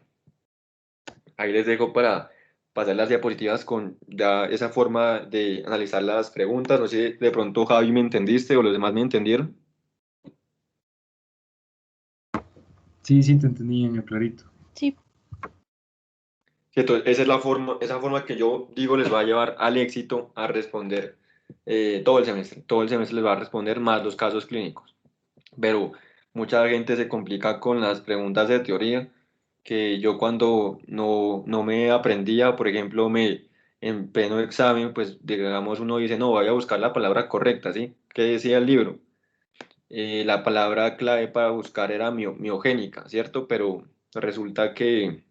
Ahí les dejo para pasar las diapositivas con ya esa forma de analizar las preguntas. No sé si de pronto Javi me entendiste o los demás me entendieron. Sí, sí, te entendí en el clarito. Sí, Entonces, esa forma que yo digo les va a llevar al éxito a responder todo el semestre. Todo el semestre les va a responder más los casos clínicos. Pero mucha gente se complica con las preguntas de teoría, que yo cuando no me aprendía, por ejemplo, en pleno examen, pues digamos uno dice, no, voy a buscar la palabra correcta, ¿sí? ¿Qué decía el libro? La palabra clave para buscar era miogénica, ¿cierto? Pero resulta que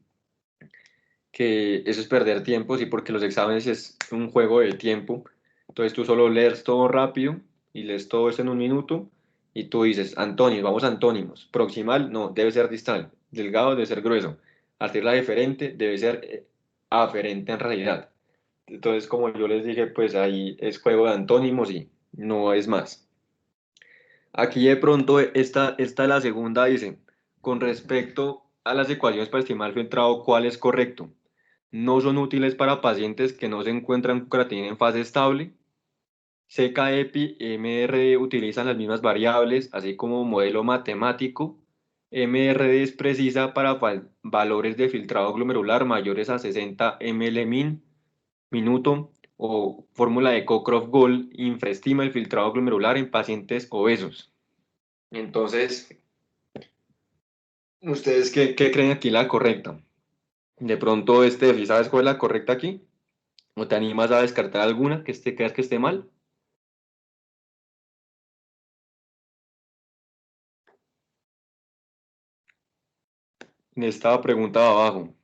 eso es perder tiempo, sí, porque los exámenes es un juego de tiempo. Entonces tú solo lees todo rápido y lees todo eso en un minuto y tú dices, antónimos, vamos a antónimos. Proximal, no, debe ser distal. Delgado debe ser grueso. Arteriola deferente debe ser aferente en realidad. Entonces, como yo les dije, pues ahí es juego de antónimos y no es más. Aquí de pronto esta es la segunda, dice, con respecto a las ecuaciones para estimar el filtrado, ¿cuál es correcto? No son útiles para pacientes que no se encuentran con creatinina en fase estable. CKEPI y MRD utilizan las mismas variables, así como modelo matemático. MRD es precisa para valores de filtrado glomerular mayores a 60 ml min minuto o fórmula de Cockcroft-Gold infraestima el filtrado glomerular en pacientes obesos. Entonces, ¿ustedes qué creen aquí la correcta? De pronto, ¿sabes cuál es la correcta aquí? ¿O te animas a descartar alguna que creas que esté mal? Estaba pregunta de abajo.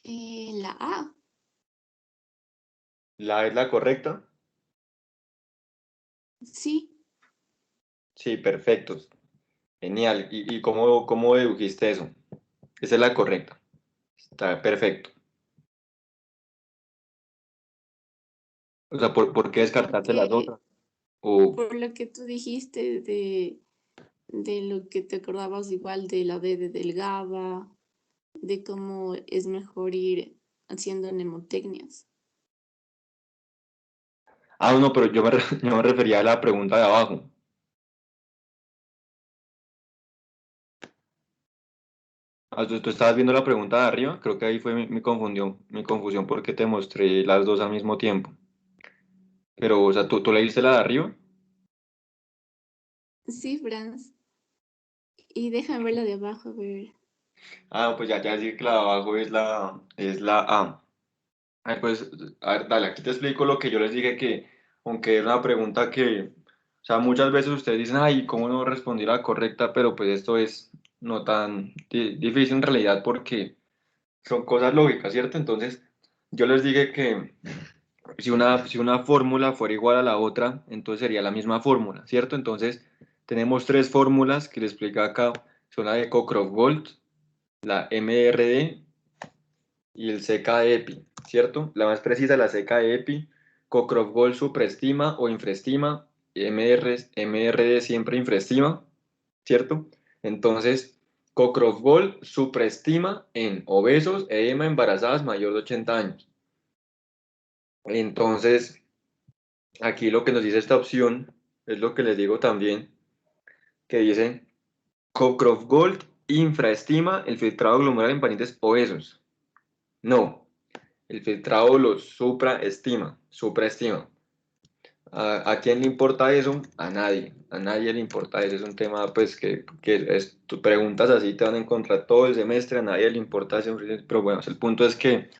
La A. ¿La es la correcta? Sí. Sí, perfecto. Genial. ¿Y cómo dedujiste eso? Esa es la correcta. Está perfecto. O sea, ¿por qué descartaste las Porque otras? O, por lo que tú dijiste de lo que te acordabas igual de la D de delgada, de cómo es mejor ir haciendo mnemotecnias. no, pero yo me refería a la pregunta de abajo. Tú estabas viendo la pregunta de arriba, creo que ahí fue mi confusión porque te mostré las dos al mismo tiempo. Pero, o sea, ¿tú leíste la de arriba? Sí, Franz. Y déjame ver la de abajo, a ver. Pues ya decir que la de abajo es la A. Pues, a ver, dale, aquí te explico lo que yo les dije que, aunque es una pregunta que, o sea, muchas veces ustedes dicen, ay, ¿cómo no respondí la correcta? Pero pues esto es no tan difícil en realidad porque son cosas lógicas, ¿cierto? Entonces, yo les dije que si una fórmula fuera igual a la otra, entonces sería la misma fórmula, ¿cierto? Entonces, tenemos tres fórmulas que les expliqué acá, son la de Cockcroft-Gault, la MRD y el CK de EPI, ¿cierto? La más precisa, la CK de EPI, Cockcroft-Gault supraestima o infraestima, MRD siempre infraestima, ¿cierto? Entonces, Cockcroft-Gault supraestima en obesos, edema, embarazadas mayor de 80 años. Entonces, aquí lo que nos dice esta opción es lo que les digo también, que dice Cockcroft-Gault infraestima el filtrado glomerular en pacientes obesos. No, el filtrado lo supraestima. ¿A quién le importa eso? A nadie le importa eso. Es un tema pues que tú preguntas así, te van a encontrar todo el semestre, a nadie le importa eso, pero bueno, el punto es que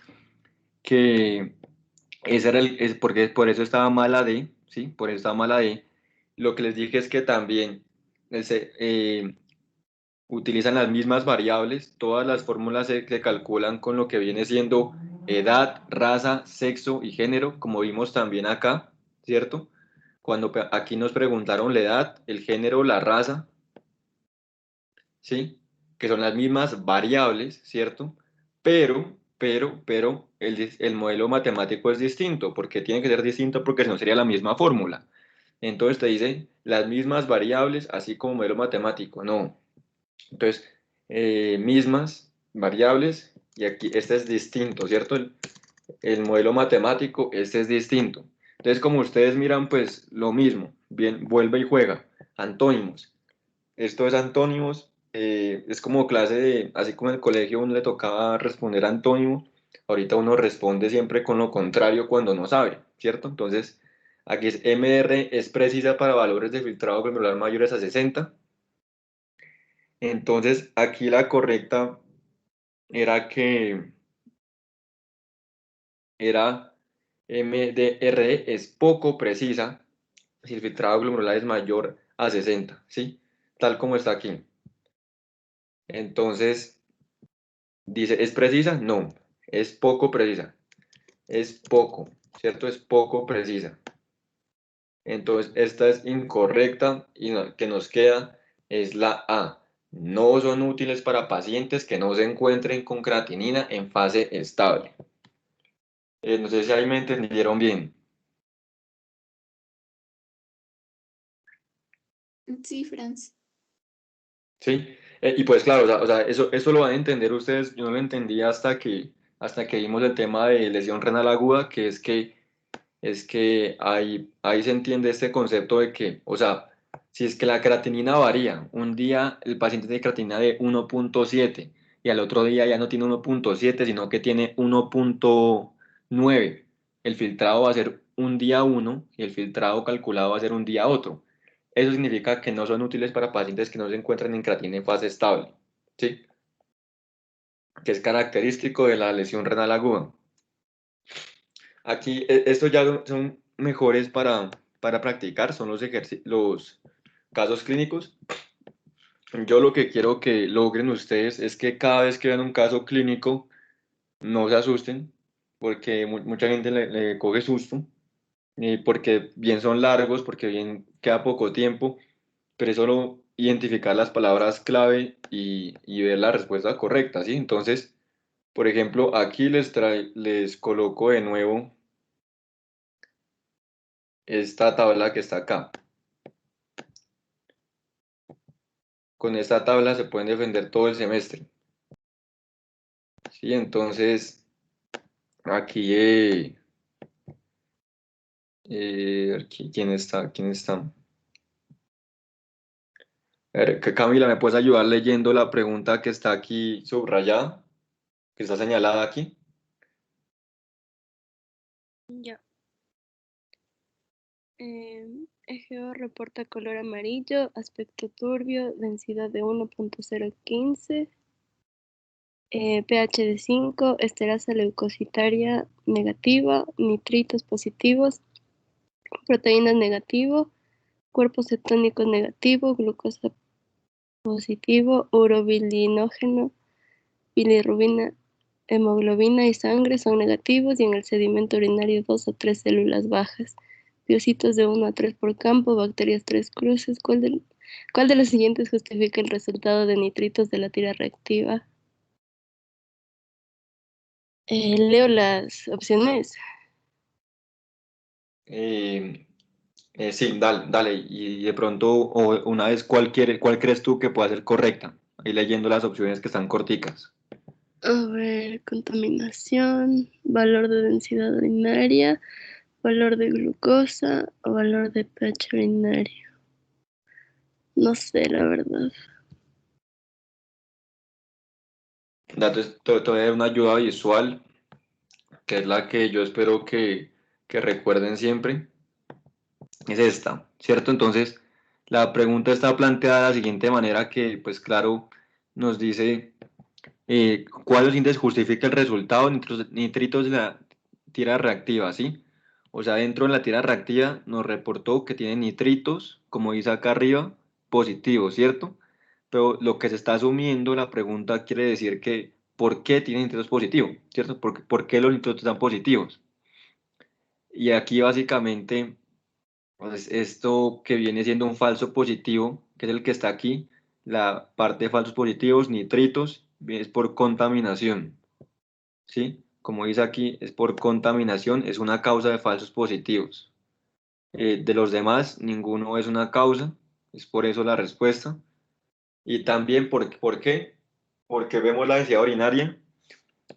ese era porque por eso estaba mala D, ¿sí? Por eso estaba mala D. Lo que les dije es que también utilizan las mismas variables, todas las fórmulas se calculan con lo que viene siendo edad, raza, sexo y género, como vimos también acá, ¿cierto? Cuando aquí nos preguntaron la edad, el género, la raza, ¿sí? Que son las mismas variables, ¿cierto? Pero el modelo matemático es distinto. ¿Por qué tiene que ser distinto? Porque si no sería la misma fórmula. Entonces te dice las mismas variables, así como modelo matemático. No. Entonces, mismas variables, y aquí este es distinto, ¿cierto? El modelo matemático, este es distinto. Entonces, como ustedes miran, pues lo mismo. Bien, vuelve y juega. Antónimos. Esto es antónimos, es como clase de, así como en el colegio uno le tocaba responder antónimo, ahorita uno responde siempre con lo contrario cuando no sabe, ¿cierto? Entonces, aquí es MR, es precisa para valores de filtrado glomerular mayores a 60. Entonces, aquí la correcta era que era MDR, es poco precisa si el filtrado glomerular es mayor a 60, ¿sí? Tal como está aquí. Entonces, dice, ¿es precisa? No, es poco precisa. Es poco, ¿cierto? Es poco precisa. Entonces, esta es incorrecta y la que nos queda es la A. No son útiles para pacientes que no se encuentren con creatinina en fase estable. No sé si ahí me entendieron bien. Sí, Franz. ¿Sí? Y pues claro, o sea, eso lo van a entender ustedes. Yo no lo entendí hasta que vimos el tema de lesión renal aguda, que es que ahí se entiende este concepto de que, o sea, si es que la creatinina varía, un día el paciente tiene creatinina de 1.7 y al otro día ya no tiene 1.7, sino que tiene 1.9, el filtrado va a ser un día uno y el filtrado calculado va a ser un día otro. Eso significa que no son útiles para pacientes que no se encuentran en creatinina en fase estable, ¿sí? Que es característico de la lesión renal aguda. Aquí, estos ya son mejores para practicar, son los casos clínicos. Yo lo que quiero que logren ustedes es que cada vez que vean un caso clínico, no se asusten, porque mucha gente le coge susto, porque bien son largos, porque bien queda poco tiempo, pero es solo identificar las palabras clave y ver la respuesta correcta, ¿sí? Entonces, por ejemplo, aquí les coloco de nuevo esta tabla que está acá. Con esta tabla se pueden defender todo el semestre. Sí, entonces aquí, aquí ¿quién está? ¿Quién está? A ver, Camila, ¿me puedes ayudar leyendo la pregunta que está aquí subrayada, que está señalada aquí? Ya. EGO reporta color amarillo, aspecto turbio, densidad de 1.015, pH de 5, esterasa leucocitaria negativa, nitritos positivos, proteínas negativo, cuerpo cetónico negativo, glucosa positivo, urobilinógeno, bilirrubina, hemoglobina y sangre son negativos, y en el sedimento urinario 2 a 3 células bajas, biocitos de 1 a 3 por campo, bacterias 3 cruces. ¿Cuál de los siguientes justifica el resultado de nitritos de la tira reactiva? Leo las opciones. Sí, dale. Y de pronto, o una vez, ¿cuál crees tú que pueda ser correcta? Ahí leyendo las opciones que están corticas. A ver, contaminación, valor de densidad urinaria, valor de glucosa o valor de pH urinario. No sé, la verdad. Entonces, te voy a dar una ayuda visual, que es la que yo espero que recuerden siempre. Es esta, ¿cierto? Entonces, la pregunta está planteada de la siguiente manera que, pues claro, nos dice cuál de los índices justifica el resultado de nitritos de la tira reactiva, ¿sí? O sea, dentro de la tira reactiva nos reportó que tiene nitritos, como dice acá arriba, positivos, ¿cierto? Pero lo que se está asumiendo, la pregunta quiere decir que ¿por qué tiene nitritos positivos? ¿Cierto? ¿Por qué los nitritos están positivos? Y aquí básicamente, pues, esto que viene siendo un falso positivo, que es el que está aquí, la parte de falsos positivos, nitritos, es por contaminación, ¿sí? Como dice aquí, es por contaminación, es una causa de falsos positivos. De los demás, ninguno es una causa, es por eso la respuesta. Y también, ¿por qué? Porque vemos la densidad urinaria,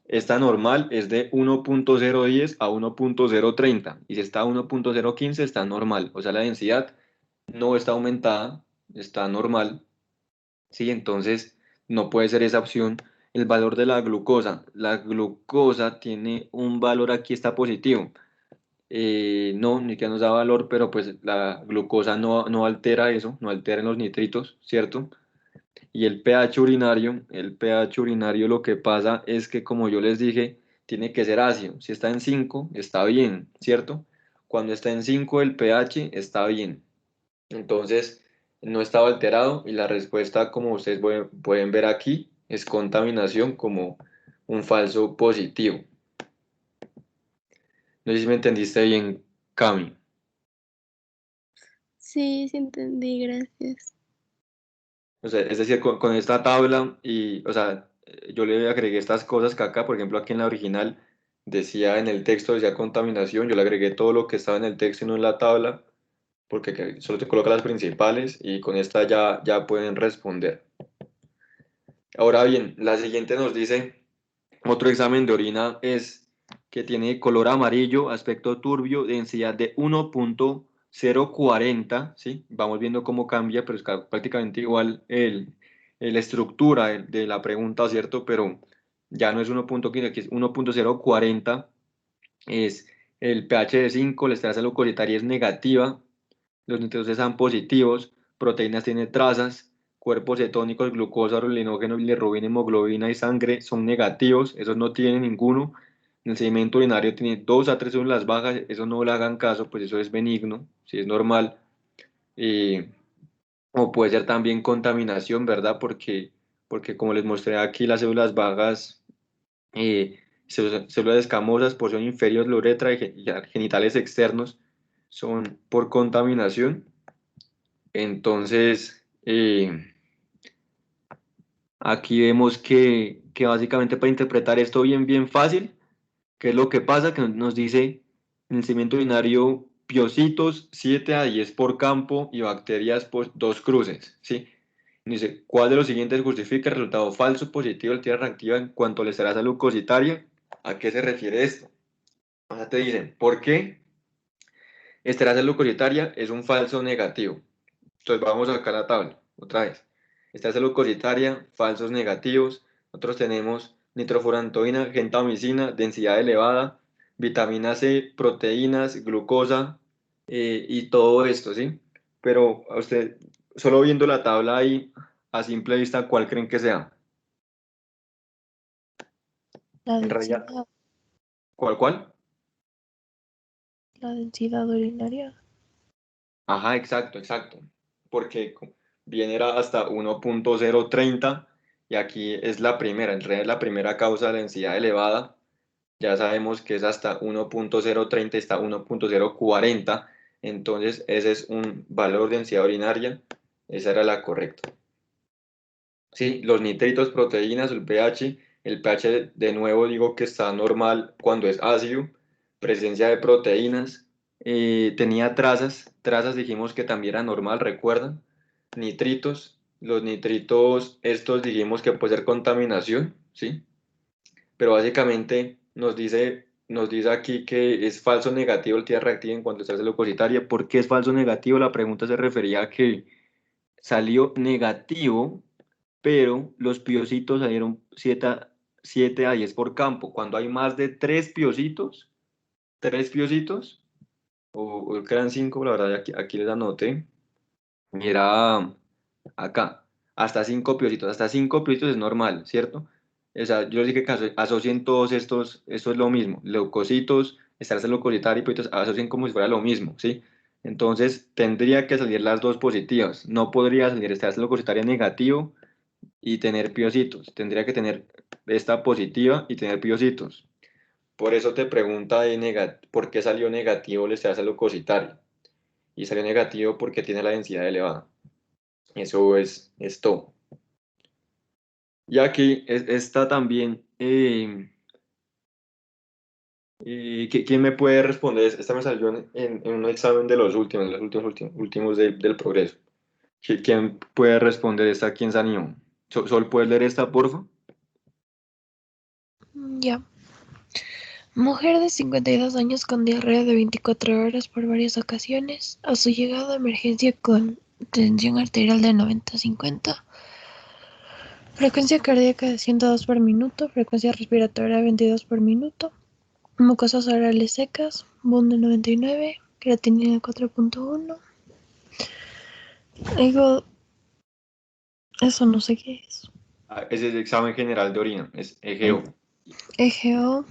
esta normal es de 1.010 a 1.030, y si está a 1.015 está normal, o sea, la densidad no está aumentada, está normal, ¿sí? Entonces, no puede ser esa opción. El valor de la glucosa tiene un valor, aquí está positivo. No, ni que nos da valor, pero pues la glucosa no altera eso, no altera los nitritos, ¿cierto? Y el pH urinario lo que pasa es que, como yo les dije, tiene que ser ácido. Si está en 5 está bien, ¿cierto? Cuando está en 5 el pH está bien. Entonces, no estaba alterado, y la respuesta, como ustedes pueden ver aquí, es contaminación, como un falso positivo. No sé si me entendiste bien, Cami. Sí, sí entendí, gracias. O sea, es decir, con esta tabla, y, o sea, yo le agregué estas cosas que acá, por ejemplo, aquí en la original decía, en el texto decía contaminación, yo le agregué todo lo que estaba en el texto y no en la tabla, porque solo te coloca las principales, y con esta ya pueden responder. Ahora bien, la siguiente nos dice, otro examen de orina es que tiene color amarillo, aspecto turbio, densidad de 1.040, ¿sí? Vamos viendo cómo cambia, pero es prácticamente igual la estructura de la pregunta, ¿cierto? Pero ya no es 1.15, aquí es 1.040, es el pH de 5, la estrasa leucocitaria es negativa, los nitritos están positivos, proteínas tiene trazas, cuerpos cetónicos, glucosa, urolinógeno, bilirrubina, hemoglobina y sangre son negativos, esos no tienen ninguno. El sedimento urinario tiene 2 a 3 células bajas, eso no le hagan caso, pues eso es benigno, si es normal. O puede ser también contaminación, ¿verdad? Porque como les mostré aquí, las células bajas, células escamosas, porción inferior de la uretra y genitales externos son por contaminación. Entonces, aquí vemos que básicamente, para interpretar esto bien fácil, ¿qué es lo que pasa? Que nos dice en el sedimento urinario piocitos 7 a 10 por campo y bacterias por 2 cruces, ¿sí? Y dice, ¿cuál de los siguientes justifica el resultado falso positivo de la tira reactiva en cuanto a la esterasa leucocitaria? ¿A qué se refiere esto? O sea, te dicen, ¿por qué esterasa leucocitaria es un falso negativo? Entonces vamos acá a la tabla, otra vez. Esterasa leucocitaria, falsos negativos. Nosotros tenemos nitrofurantoína, gentamicina, densidad elevada, vitamina C, proteínas, glucosa, y todo esto, ¿sí? Pero a usted, solo viendo la tabla ahí, a simple vista, ¿cuál creen que sea? La En realidad, densidad, ¿cuál? la densidad urinaria. Ajá, exacto. Porque bien era hasta 1.030 y aquí es la primera, en realidad es la primera causa de densidad elevada. Ya sabemos que es hasta 1.030, está 1.040, entonces ese es un valor de densidad urinaria, esa era la correcta. Sí, los nitritos, proteínas, el pH de nuevo digo que está normal cuando es ácido, presencia de proteínas, tenía trazas dijimos que también era normal, recuerdan, nitritos, los nitritos, estos dijimos que puede ser contaminación, ¿sí? Pero básicamente nos dice aquí que es falso negativo el tía reactiva en cuanto a esta leucocitaria. ¿Por qué es falso negativo? La pregunta se refería a que salió negativo, pero los piocitos salieron 7 a 10 por campo. Cuando hay más de 3 piocitos, o que eran 5, la verdad aquí les anoté, era acá, hasta 5 piocitos es normal, ¿cierto? O sea, yo les dije que asocien todos estos, esto es lo mismo, leucocitos, estarse leucocitar y piocitos, asocien como si fuera lo mismo, ¿sí? Entonces, tendría que salir las dos positivas, no podría salir estarse leucocitaria negativo y tener piocitos, tendría que tener esta positiva y tener piocitos. Por eso te pregunta por qué salió negativo el estarse leucocitario, y salió negativo porque tiene la densidad elevada. Eso es todo. Y aquí está también, ¿quién me puede responder? Esta me salió en un examen de los últimos del progreso. ¿Quién puede responder esta? ¿Quién se animó? ¿Sol, puedes leer esta, porfa? Ya. Mujer de 52 años con diarrea de 24 horas por varias ocasiones. A su llegada a emergencia con tensión arterial de 90-50. Frecuencia cardíaca de 102 por minuto. Frecuencia respiratoria 22 por minuto. Mucosas orales secas. BUN de 99. Creatinina 4.1. Digo, eso no sé qué es. Ese es el examen general de orina, es EGO. EGO.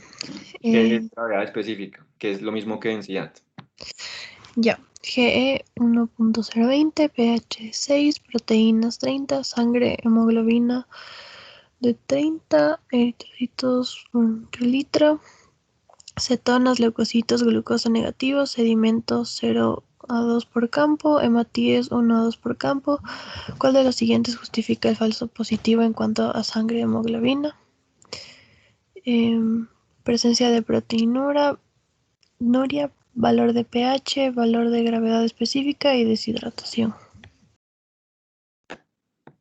¿Qué es gravedad específica? Que es lo mismo que densidad. Ya. GE 1.020, pH 6, proteínas 30, sangre, hemoglobina de 30, eritrocitos por litro, cetonas, leucocitos, glucosa negativo, sedimentos 0 a 2 por campo, hematíes 1 a 2 por campo. ¿Cuál de los siguientes justifica el falso positivo en cuanto a sangre y hemoglobina? Presencia de proteinuria, valor de pH, valor de gravedad específica y deshidratación.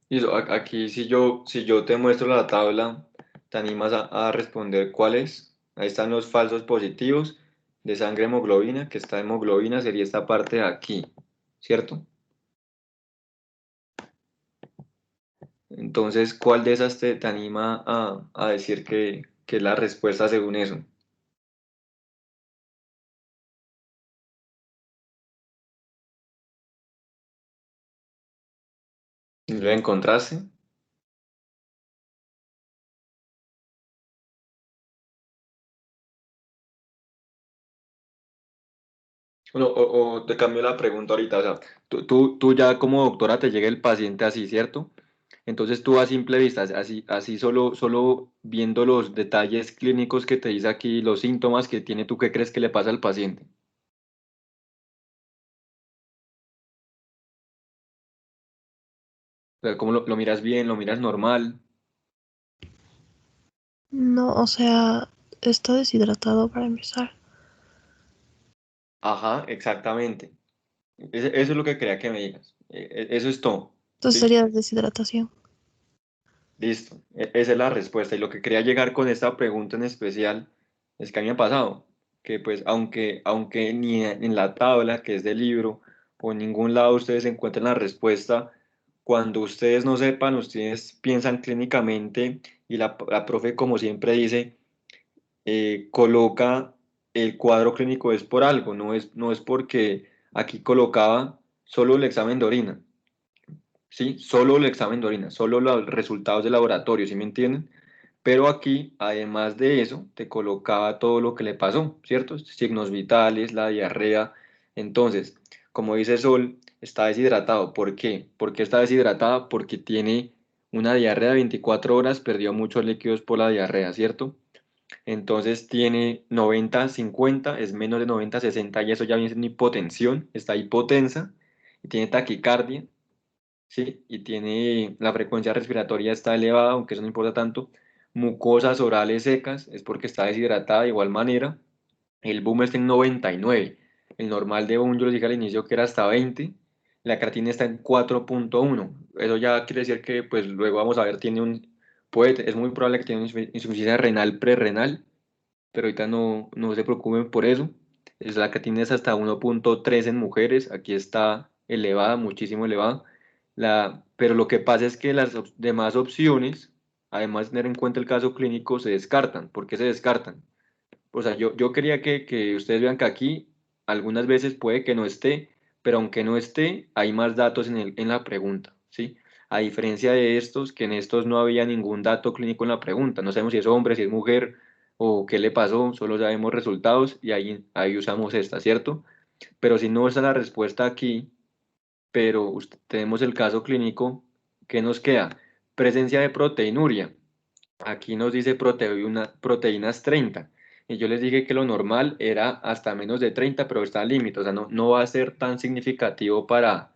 Y aquí si yo te muestro la tabla, te animas a responder cuáles. Ahí están los falsos positivos de sangre hemoglobina, que esta hemoglobina sería esta parte de aquí, ¿cierto? Entonces, ¿cuál de esas te anima a decir que es la respuesta según eso? ¿Lo encontraste? Bueno, o te cambio la pregunta ahorita, o sea, tú ya como doctora te llega el paciente así, ¿cierto? Entonces tú a simple vista, así solo viendo los detalles clínicos que te dice aquí, los síntomas que tiene, ¿tú qué crees que le pasa al paciente? O sea, ¿cómo lo miras bien, lo miras normal? No, o sea, está deshidratado para empezar. Ajá, exactamente. Eso es lo que quería que me digas. Eso es todo. Entonces ¿Sí? sería deshidratación. Listo. Esa es la respuesta. Y lo que quería llegar con esta pregunta en especial es que a mí me ha pasado que pues aunque ni en la tabla que es del libro o en ningún lado ustedes encuentren la respuesta, cuando ustedes no sepan, ustedes piensan clínicamente y la profe como siempre dice, coloca el cuadro clínico es por algo, no es porque aquí colocaba solo el examen de orina. ¿Sí? Solo el examen de orina, solo los resultados de laboratorio, ¿sí me entienden? Pero aquí, además de eso, te colocaba todo lo que le pasó, ¿cierto? Signos vitales, la diarrea. Entonces, como dice Sol, está deshidratado. ¿Por qué? ¿Por qué está deshidratada? Porque tiene una diarrea de 24 horas, perdió muchos líquidos por la diarrea, ¿cierto? Entonces tiene 90-50, es menos de 90-60 y eso ya viene siendo hipotensión, está hipotensa y tiene taquicardia, ¿sí? Y tiene la frecuencia respiratoria está elevada, aunque eso no importa tanto. Mucosas orales secas, es porque está deshidratada de igual manera. El boom está en 99. El normal de boom, yo les dije al inicio que era hasta 20. La creatina está en 4.1. Eso ya quiere decir que, pues luego vamos a ver, es muy probable que tenga una insuficiencia renal prerrenal, pero ahorita no se preocupen por eso. La creatina es hasta 1.3 en mujeres, aquí está elevada, muchísimo elevada. Pero lo que pasa es que las demás opciones, además de tener en cuenta el caso clínico, se descartan. ¿Por qué se descartan? O sea, yo quería que ustedes vean que aquí algunas veces puede que no esté, pero aunque no esté, hay más datos en la pregunta, ¿sí? A diferencia de estos, que en estos no había ningún dato clínico en la pregunta. No sabemos si es hombre, si es mujer o qué le pasó, solo sabemos resultados y ahí usamos esta, ¿cierto? Pero si no está la respuesta aquí, pero tenemos el caso clínico, ¿qué nos queda? Presencia de proteinuria. Aquí nos dice proteínas 30. Y yo les dije que lo normal era hasta menos de 30, pero está al límite. O sea, no va a ser tan significativo para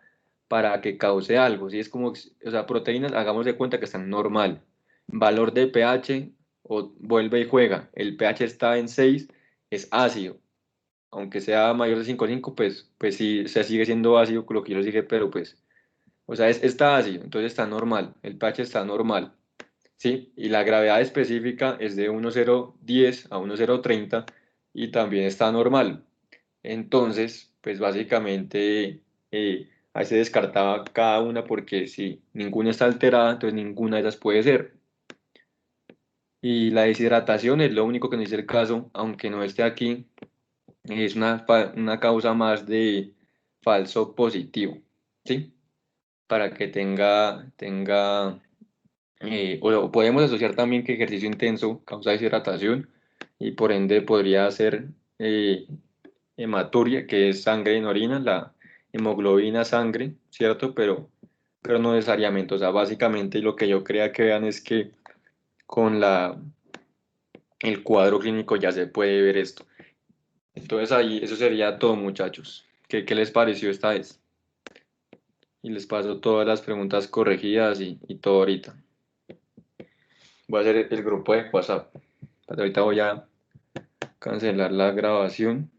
que cause algo. Si es como, o sea, proteínas, hagamos de cuenta que están normal. Valor de pH, o vuelve y juega. El pH está en 6, es ácido. Aunque sea mayor de 5,5, pues sí, se sigue siendo ácido, lo que yo les dije, pero pues, o sea, está ácido, entonces está normal. El pH está normal. ¿Sí? Y la gravedad específica es de 1,010 a 1,030 y también está normal. Entonces, pues básicamente ahí se descartaba cada una porque si ninguna está alterada, entonces ninguna de esas puede ser. Y la deshidratación es lo único que nos dice el caso, aunque no esté aquí, es una causa más de falso positivo, ¿sí? Para que tenga o podemos asociar también que ejercicio intenso causa deshidratación y por ende podría ser eh, hematuria, que es sangre en orina, la hemoglobina sangre, ¿cierto? Pero no necesariamente, o sea, básicamente lo que yo quería que vean es que con el cuadro clínico ya se puede ver esto. Entonces ahí eso sería todo, muchachos. ¿Qué les pareció esta vez? Y les paso todas las preguntas corregidas y todo ahorita. Voy a hacer el grupo de WhatsApp. Ahorita voy a cancelar la grabación.